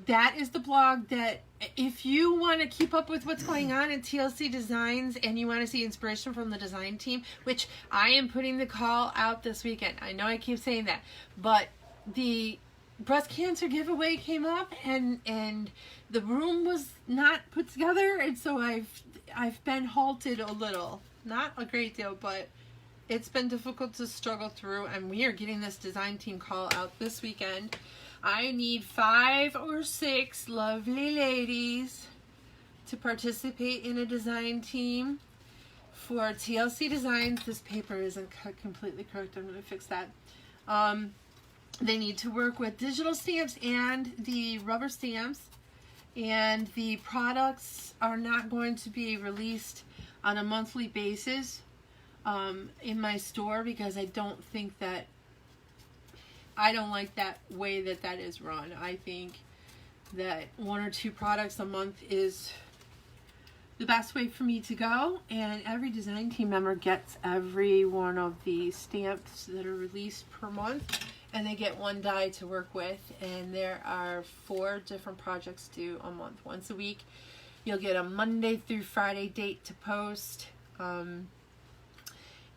that is the blog that if you want to keep up with what's going on in TLC Designs and you want to see inspiration from the design team, which I am putting the call out this weekend. I know I keep saying that, but the breast cancer giveaway came up and the room was not put together, and so I've been halted a little. Not a great deal, but it's been difficult to struggle through, and we are getting this design team call out this weekend. I need 5 or 6 lovely ladies to participate in a design team for TLC Designs. This paper isn't cut completely correct. I'm going to fix that. They need to work with digital stamps and the rubber stamps, and the products are not going to be released on a monthly basis in my store, because I don't like that way that is run. I think that 1 or 2 products a month is the best way for me to go, and every design team member gets every one of the stamps that are released per month, and they get 1 die to work with, and there are 4 different projects due a month. Once a week you'll get a Monday through Friday date to post.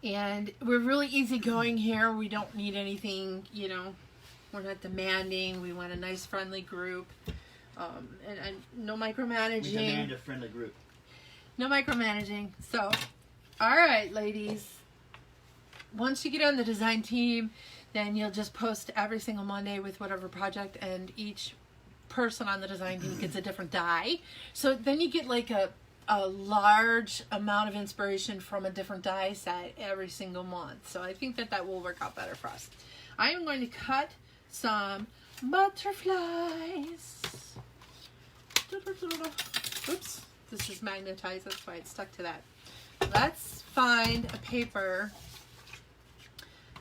And we're really easygoing here. We don't need anything, you know, we're not demanding. We want a nice, friendly group. And no micromanaging. We demand a friendly group. No micromanaging. So, all right, ladies. Once you get on the design team, then you'll just post every single Monday with whatever project, and each person on the design team gets a different die. So then you get like a large amount of inspiration from a different die set every single month. So I think that will work out better for us. I am going to cut some butterflies. Oops, this is magnetized, that's why it's stuck to that. Let's find a paper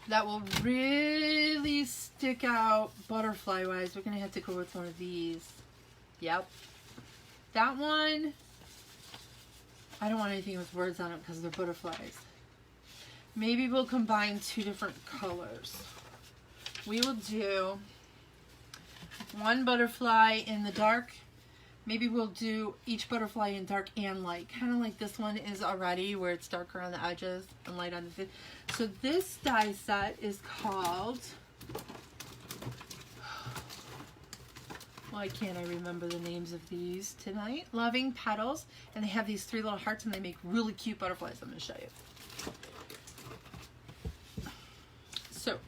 that will really stick out butterfly wise. We're gonna have to go with one of these. Yep, that one. I don't want anything with words on it because they're butterflies. Maybe we'll combine 2 different colors. We will do 1 butterfly in the dark. Maybe we'll do each butterfly in dark and light, kind of like this one is already, where it's darker on the edges and light on the tip. So this die set is called, why can't I remember the names of these tonight? Loving Petals, and they have these 3 little hearts, and they make really cute butterflies. I'm going to show you. So,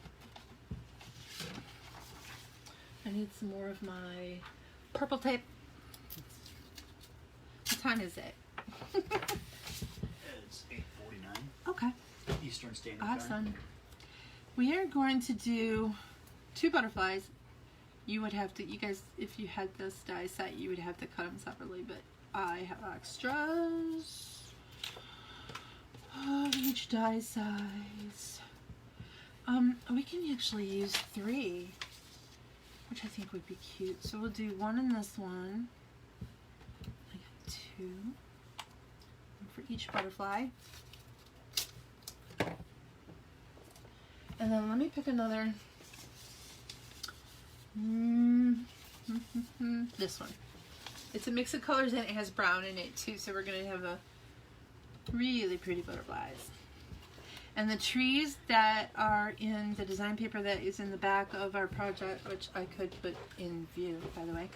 I need some more of my purple tape. What time is it? It's 8:49. Okay. Eastern Standard Time. Awesome. We are going to do 2 butterflies. You would have to, you guys, if you had this die set, you would have to cut them separately, but I have extras of each die size. We can actually use 3, which I think would be cute. So we'll do 1 in this one. I got 2. One for each butterfly. And then let me pick another. This one. It's a mix of colors and it has brown in it too, so we're going to have a really pretty butterflies. And the trees that are in the design paper that is in the back of our project, which I could put in view, by the way,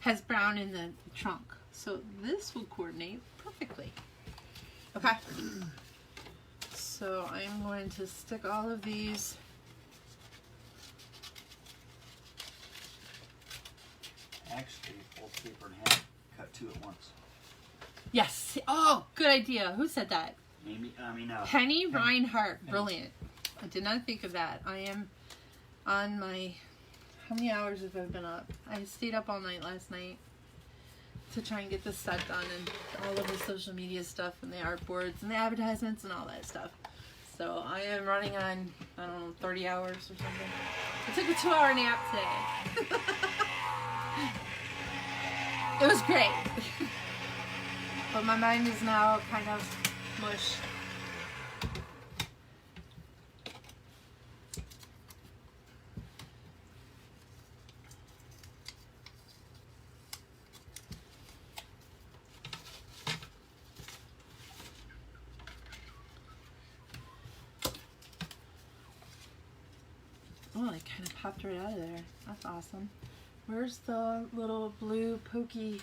has brown in the trunk. So this will coordinate perfectly. Okay. So I'm going to stick all of these. Actually, fold paper in half, cut 2 at once. Yes. Oh, good idea. Who said that? Amy, Penny Reinhardt. Brilliant. I did not think of that. I am on my... How many hours have I been up? I stayed up all night last night to try and get this set done and all of the social media stuff and the artboards and the advertisements and all that stuff. So I am running on, I don't know, 30 hours or something. I took a 2-hour nap today. It was great. But my mind is now kind of mush. Oh, it kind of popped right out of there. That's awesome. Where's the little blue pokey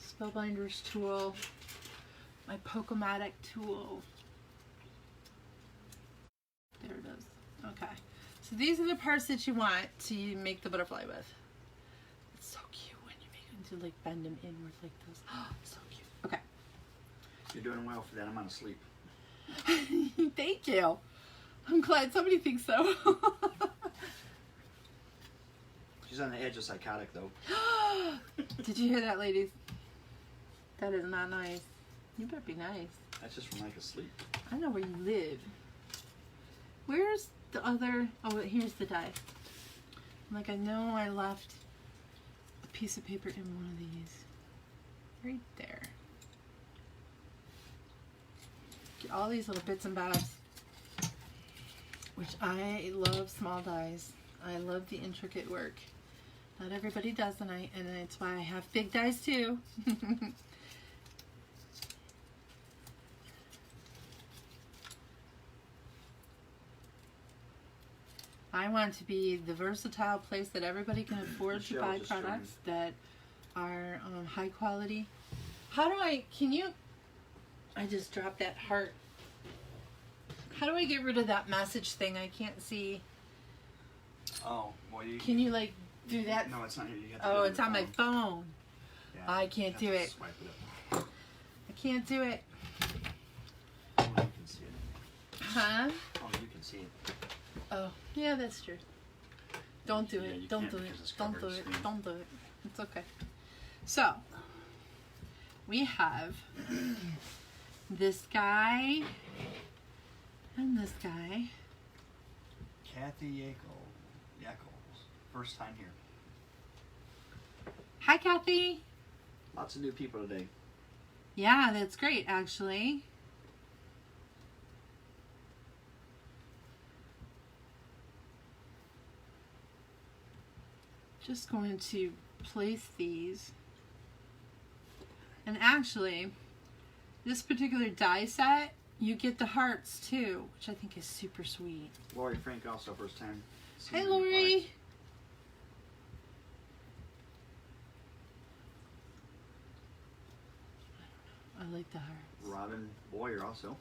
Spellbinder's tool? My Pocomatic tool. There it is. Okay. So these are the parts that you want to make the butterfly with. It's so cute when you make them to like bend them inward like this. Oh, so cute. Okay. You're doing well for that amount of sleep. Thank you. I'm glad somebody thinks so. She's on the edge of psychotic, though. Did you hear that, ladies? That is not nice. You better be nice. That's just from lack of sleep. I know where you live. Where's the other... Oh, here's the die. I'm like, I know I left a piece of paper in one of these. Right there. Get all these little bits and bobs. Which I love small dies. I love the intricate work. Not everybody does, and it's why I have big dies too. I want to be the versatile place that everybody can afford to buy products that are high quality. How do I, I just dropped that heart. How do I get rid of that message thing? I can't see. Oh, well, can you like do that? No, it's not here. You have to it's on my phone. Yeah, I can't do it. Swipe it up. I can't do it. Oh, you can see it. Huh? Oh, you can see it. Oh, yeah, that's true. Don't do it. You Don't can't do it. because it's Don't covered do it. screen. Don't do it. It's okay. So, we have this guy and this guy. Kathy Yackles. First time here. Hi, Kathy. Lots of new people today. Yeah, that's great, actually. Just going to place these. And actually, this particular die set, you get the hearts too, which I think is super sweet. Lori Frank also first time. Hey, Lori. I like the hearts. Robin Boyer also.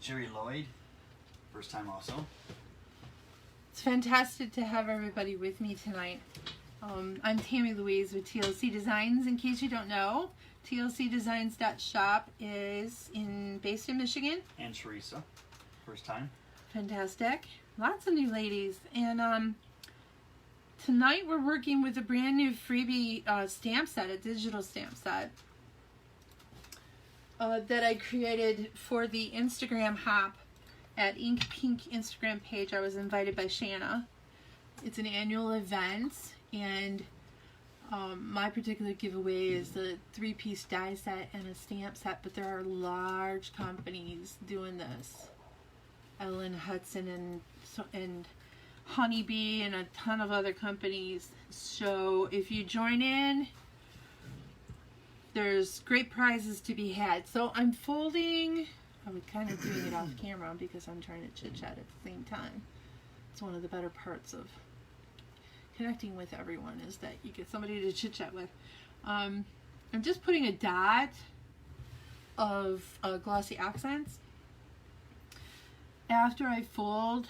Jerry Lloyd, first time also. It's fantastic to have everybody with me tonight. I'm Tammy Louise with TLC Designs. In case you don't know, tlcdesigns.shop is based in Michigan. And Teresa, first time. Fantastic. Lots of new ladies. And tonight we're working with a brand new freebie stamp set, a digital stamp set that I created for the Instagram hop at Ink Pink Instagram page. I was invited by Shanna. It's an annual event, and my particular giveaway is the 3-piece die set and a stamp set, but there are large companies doing this. Ellen Hudson and Honeybee and a ton of other companies. So if you join in, there's great prizes to be had. So I'm folding, I was kind of doing it off camera because I'm trying to chit chat at the same time. It's one of the better parts of connecting with everyone, is that you get somebody to chit chat with. I'm just putting a dot of glossy accents after I fold.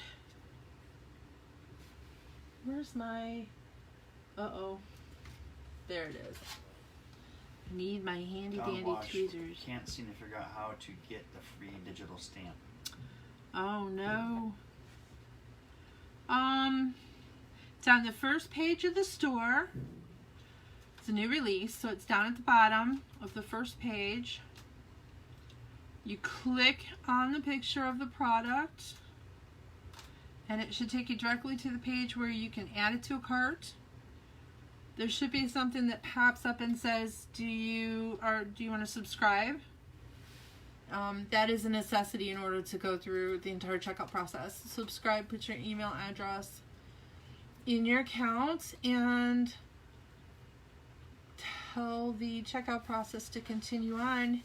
Where's my, uh-oh, there it is. I need my handy dandy tweezers. Can't seem to figure out how to get the free digital stamp. Oh no. It's on the first page of the store. It's a new release, so it's down at the bottom of the first page. You click on the picture of the product, and it should take you directly to the page where you can add it to a cart. There should be something that pops up and says, do you want to subscribe? That is a necessity in order to go through the entire checkout process. Subscribe, put your email address in your account, and tell the checkout process to continue on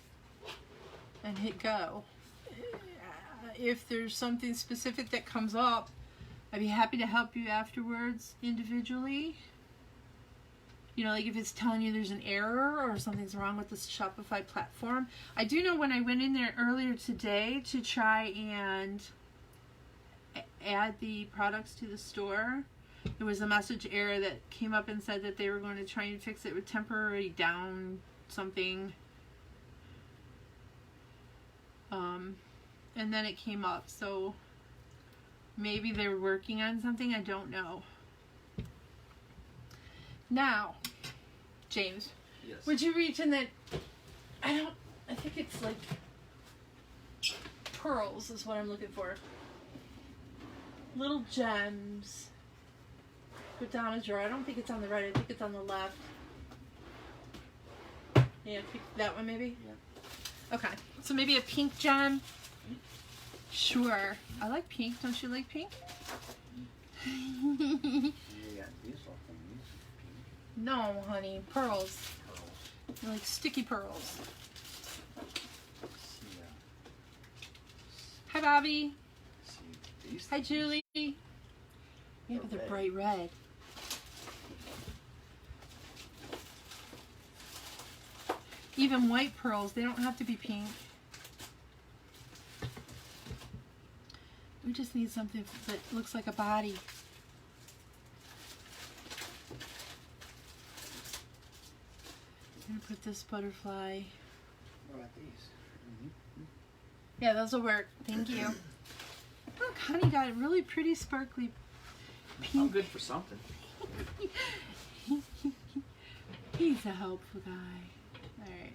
and hit go. If there's something specific that comes up, I'd be happy to help you afterwards individually. You know, like if it's telling you there's an error or something's wrong with this Shopify platform. I do know when I went in there earlier today to try and add the products to the store, there was a message error that came up and said that they were going to try and fix it with temporary down something. And then it came up, so maybe they're working on something, I don't know. Now, James, yes. Would you reach in that, I think it's like pearls is what I'm looking for. Little gems. Put down a drawer. I don't think it's on the right, I think it's on the left. Yeah, pick that one maybe? Yeah. Okay, so maybe a pink gem. Sure. I like pink. Don't you like pink? No, honey. Pearls. They're like sticky pearls. Hi, Bobby. Hi, Julie. Yeah, but they're bright red. Even white pearls, they don't have to be pink. We just need something that looks like a body. I'm gonna put this butterfly. What about these? Yeah, those will work. Thank you. Look, honey got a really pretty sparkly pink. I'm good for something. He's a helpful guy. Alright,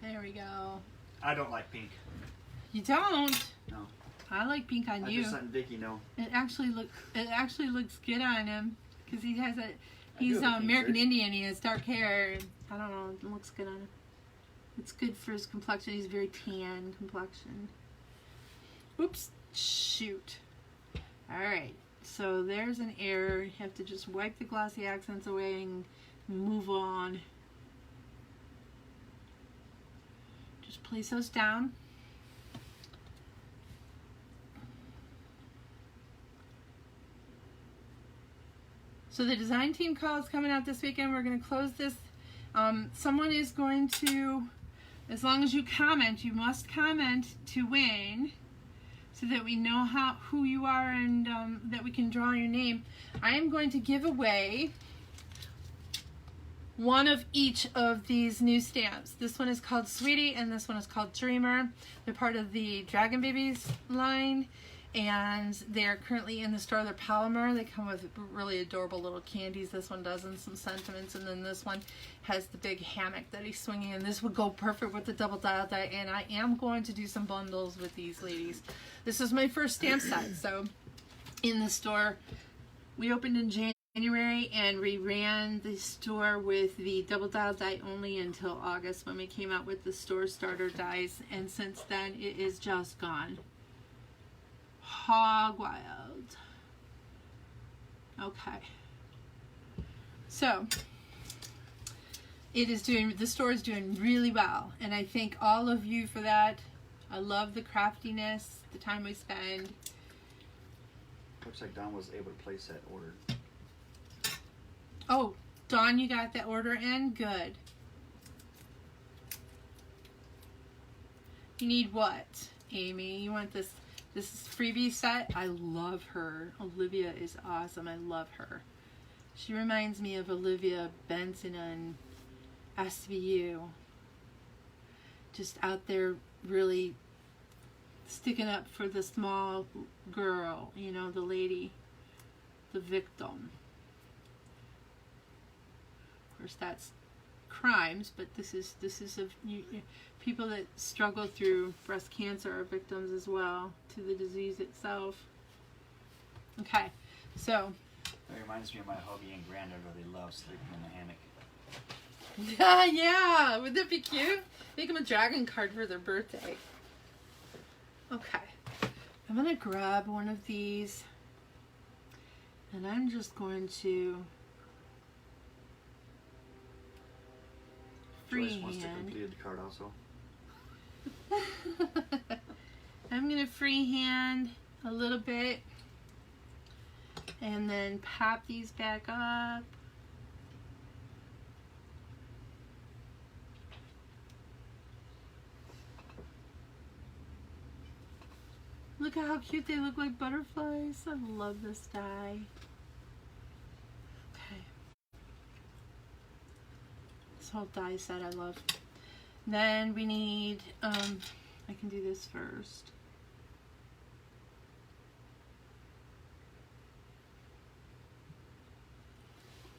there we go. I don't like pink. You don't? No. I like pink on I you. just letting Vicky know. It actually looks good on him because he has a. He's have a pink American shirt. Indian. He has dark hair. And I don't know. It looks good on him. It's good for his complexion. He's very tan complexion. Oops. Shoot. All right. So there's an error. You have to just wipe the glossy accents away and move on. Just place those down. So the design team call is coming out this weekend. We're going to close this. Someone is going to, as long as you comment, you must comment to win so that we know who you are and that we can draw your name. I am going to give away one of each of these new stamps. This one is called Sweetie and this one is called Dreamer. They're part of the Dragon Babies line. and they're currently in the store. They're polymer. They come with really adorable little candies. This one does, and some sentiments, and then this one has the big hammock that he's swinging, and this would go perfect with the double dial die, and I am going to do some bundles with these ladies. This is my first stamp set, so in the store, we opened in January, and we ran the store with the double dial die only until August when we came out with the store starter dies, and since then it is just gone hog wild. Okay, so the store is doing really well, and I thank all of you for that. I love the craftiness, the time we spend. Looks like Don was able to place that order. Oh, Dawn, you got that order in? Good. You need what, Amy? You want this? This is Freebies Set. I love her. Olivia is awesome. I love her. She reminds me of Olivia Benson on SVU. Just out there really sticking up for the small girl, you know, the lady, the victim. Of course, that's crimes, but this is people that struggle through breast cancer are victims as well to the disease itself. Okay, so It reminds me of my hubby and granddaughter. They love sleeping in the hammock. yeah, wouldn't that be cute? Make them a dragon card for their birthday. Okay, I'm gonna grab one of these, and I'm just going to Joyce wants to freehand. complete the card also. I'm gonna freehand a little bit and then pop these back up. Look at how cute they look, like butterflies. I love this die. Okay. This whole die set I love. Then we need, I can do this first.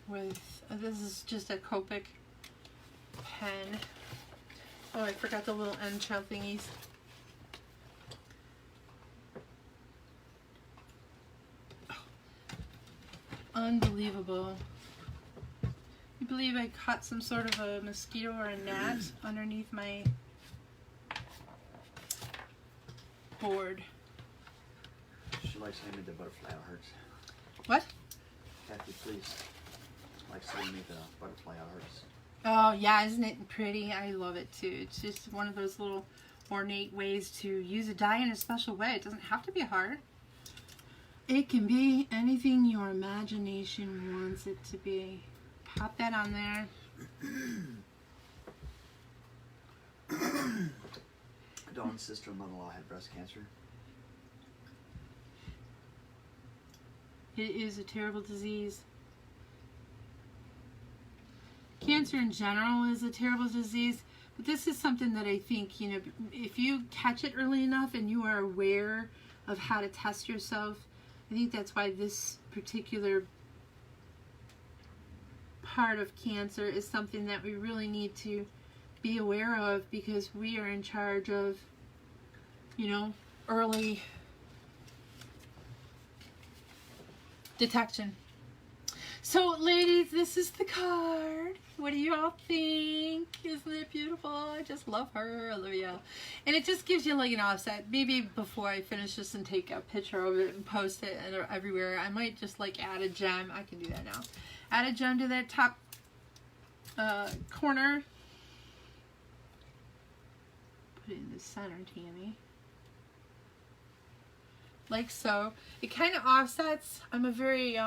With, this is just a Copic pen. Oh, I forgot the little end shell thingies. Oh, unbelievable. You believe I caught some sort of a mosquito or a gnat underneath my board. She likes how you made the butterfly out of hers. What? Kathy, please. Likes how you made the butterfly out of hers. Oh yeah, isn't it pretty? I love it too. It's just one of those little ornate ways to use a die in a special way. It doesn't have to be a heart. It can be anything your imagination wants it to be. Pop that on there. Dawn's sister-in-law had breast cancer. It is a terrible disease. Cancer in general is a terrible disease, but this is something that I think, you know, if you catch it early enough and you are aware of how to test yourself, I think that's why this particular part of cancer is something that we really need to be aware of, because we are in charge of, you know, early detection. So ladies, this is the card. What do you all think? Isn't it beautiful? I just love her, Olivia. And it just gives you like an offset. Maybe before I finish this and take a picture of it and post it everywhere, I might just like add a gem. I can do that now. Add a gem to that top corner. Put it in the center, Tammy. Like so. It kind of offsets. I'm a very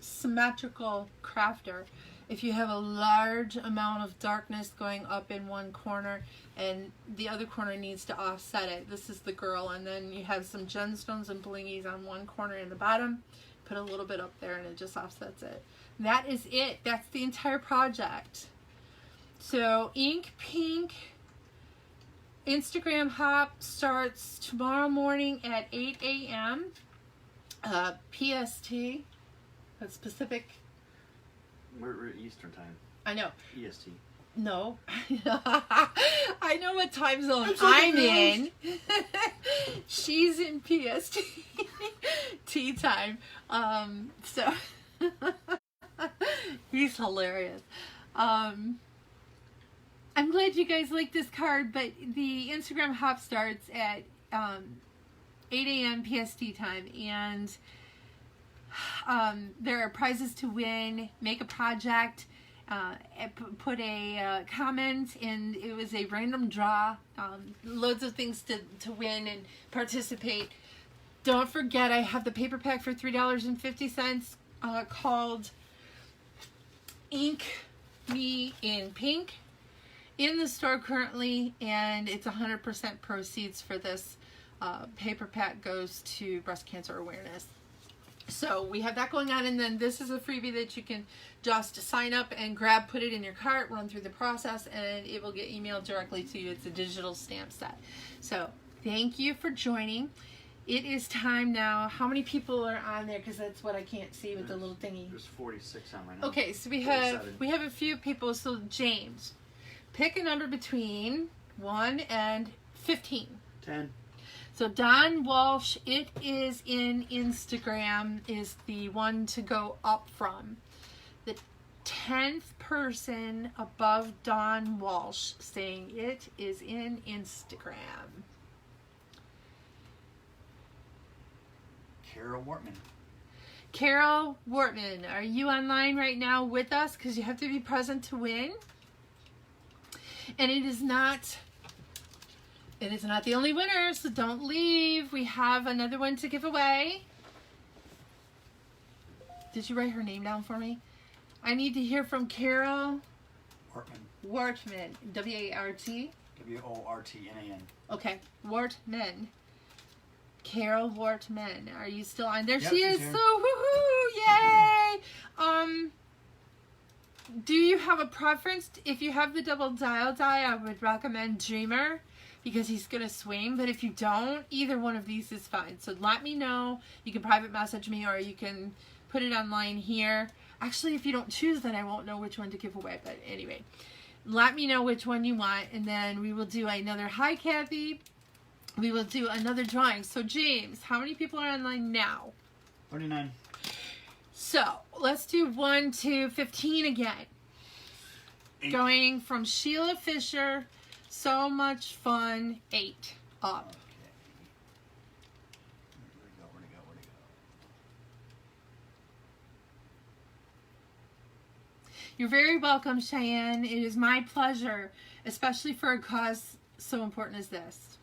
symmetrical crafter. If you have a large amount of darkness going up in one corner and the other corner needs to offset it, this is the girl, and then you have some gemstones and blingies on one corner in the bottom, put a little bit up there and it just offsets it. That is it. That's the entire project. So ink pink Instagram hop starts tomorrow morning at 8 a.m. PST. That's Pacific. We're Eastern time. I know. EST. No. I know what time zone I'm in. She's in PST. Tea time. So he's hilarious. I'm glad you guys like this card, but the Instagram hop starts at 8 a.m. PST time, and there are prizes to win. Make a project, put a comment, and it was a random draw. Loads of things to win and participate. Don't forget, I have the paper pack for $3.50 called Ink Me in Pink in the store currently, and it's 100% proceeds for this paper pack goes to breast cancer awareness. So we have that going on, and then this is a freebie that you can just sign up and grab, put it in your cart, run through the process, and it will get emailed directly to you. It's a digital stamp set. So thank you for joining. It is time now. How many people are on there? Because that's what I can't see with the little thingy. There's 46 on right now. Okay, so we 47. have a few people. So James, pick a number between 1 and 15. 10. So Don Walsh, it is in Instagram, is the one to go up from. The 10th person above Don Walsh saying it is in Instagram. Carol Wortman. Carol Wortman, are you online right now with us? Because you have to be present to win. And it is not the only winner, so don't leave. We have another one to give away. Did you write her name down for me? I need to hear from Carol Wortman. W-A-R-T? W-O-R-T-M-A-N. Okay, Wortman. Carol Wortman. Are you still on? There Yep, she is. here. So, woohoo! Yay! Do you have a preference? If you have the double dial die, I would recommend Dreamer because he's going to swing. But if you don't, either one of these is fine. So let me know. You can private message me, or you can put it online here. Actually, if you don't choose, then I won't know which one to give away. But anyway, let me know which one you want, and then we will do another. Hi, Kathy. We will do another drawing. So, James, how many people are online now? 39. So, let's do 1 to 15 again. 8. Going from Sheila Fisher, so much fun, 8 up. Okay. Where'd it go? You're very welcome, Cheyenne. It is my pleasure, especially for a cause so important as this.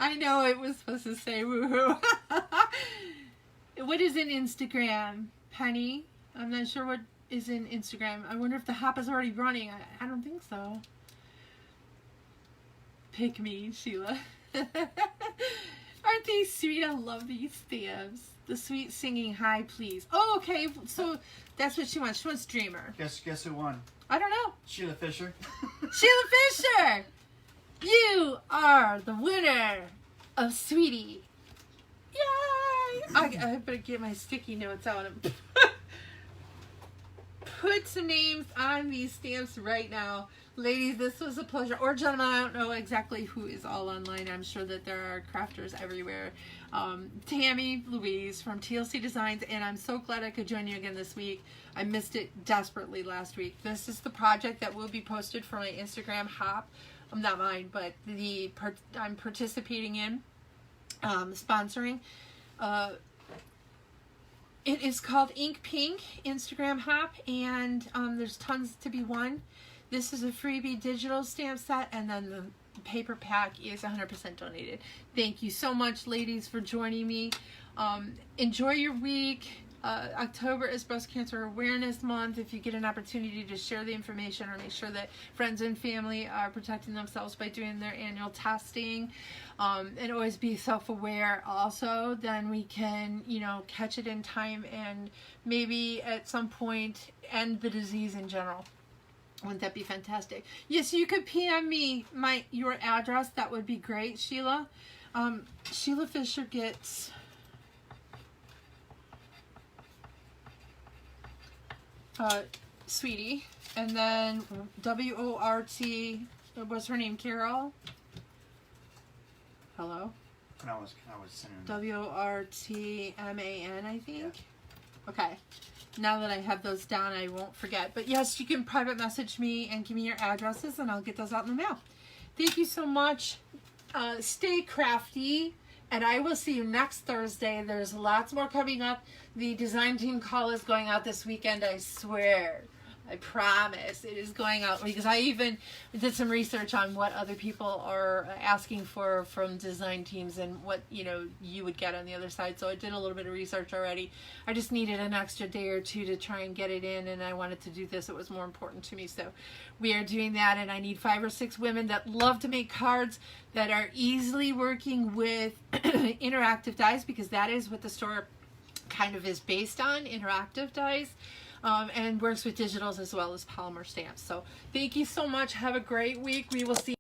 I know it was supposed to say woohoo. What is in Instagram, Penny? I'm not sure what is in Instagram. I wonder if the hop is already running. I don't think so. Pick me, Sheila. Aren't they sweet? I love these stamps. The sweet singing hi, please. Oh, okay. So that's what she wants. She wants Dreamer. Guess who won? I don't know. Sheila Fisher. Sheila Fisher! You are the winner of Sweetie. Yay! I better get my sticky notes out and put some names on these stamps right now. Ladies, this was a pleasure. Or gentlemen, I don't know exactly who is all online. I'm sure that there are crafters everywhere. Tammy Louise from TLC Designs, and I'm so glad I could join you again this week. I missed it desperately last week. This is the project that will be posted for my Instagram hop. Not mine, but I'm participating in, sponsoring. It is called Ink Pink Instagram hop, and there's tons to be won. This is a freebie digital stamp set, and then the paper pack is 100% donated. Thank you so much, ladies, for joining me. Enjoy your week. October is Breast Cancer Awareness Month. If you get an opportunity to share the information or make sure that friends and family are protecting themselves by doing their annual testing, and always be self-aware also, then we can, catch it in time and maybe at some point end the disease in general. Wouldn't that be fantastic? Yes, you could PM me your address. That would be great, Sheila. Sheila Fisher gets Sweetie, and then WORT. What's her name? Carol. Hello. I was sending. WORTMAN, I think. Yeah. Okay. Now that I have those down, I won't forget. But yes, you can private message me and give me your addresses, and I'll get those out in the mail. Thank you so much. Stay crafty, and I will see you next Thursday. There's lots more coming up. The design team call is going out this weekend, I swear. I promise it is going out, because I even did some research on what other people are asking for from design teams and what you would get on the other side. So I did a little bit of research already. I just needed an extra day or two to try and get it in, and I wanted to do this. It was more important to me. So we are doing that, and I need 5 or 6 women that love to make cards, that are easily working with interactive dies, because that is what the store kind of is based on, interactive dies. And works with digitals as well as polymer stamps. So thank you so much. Have a great week. We will see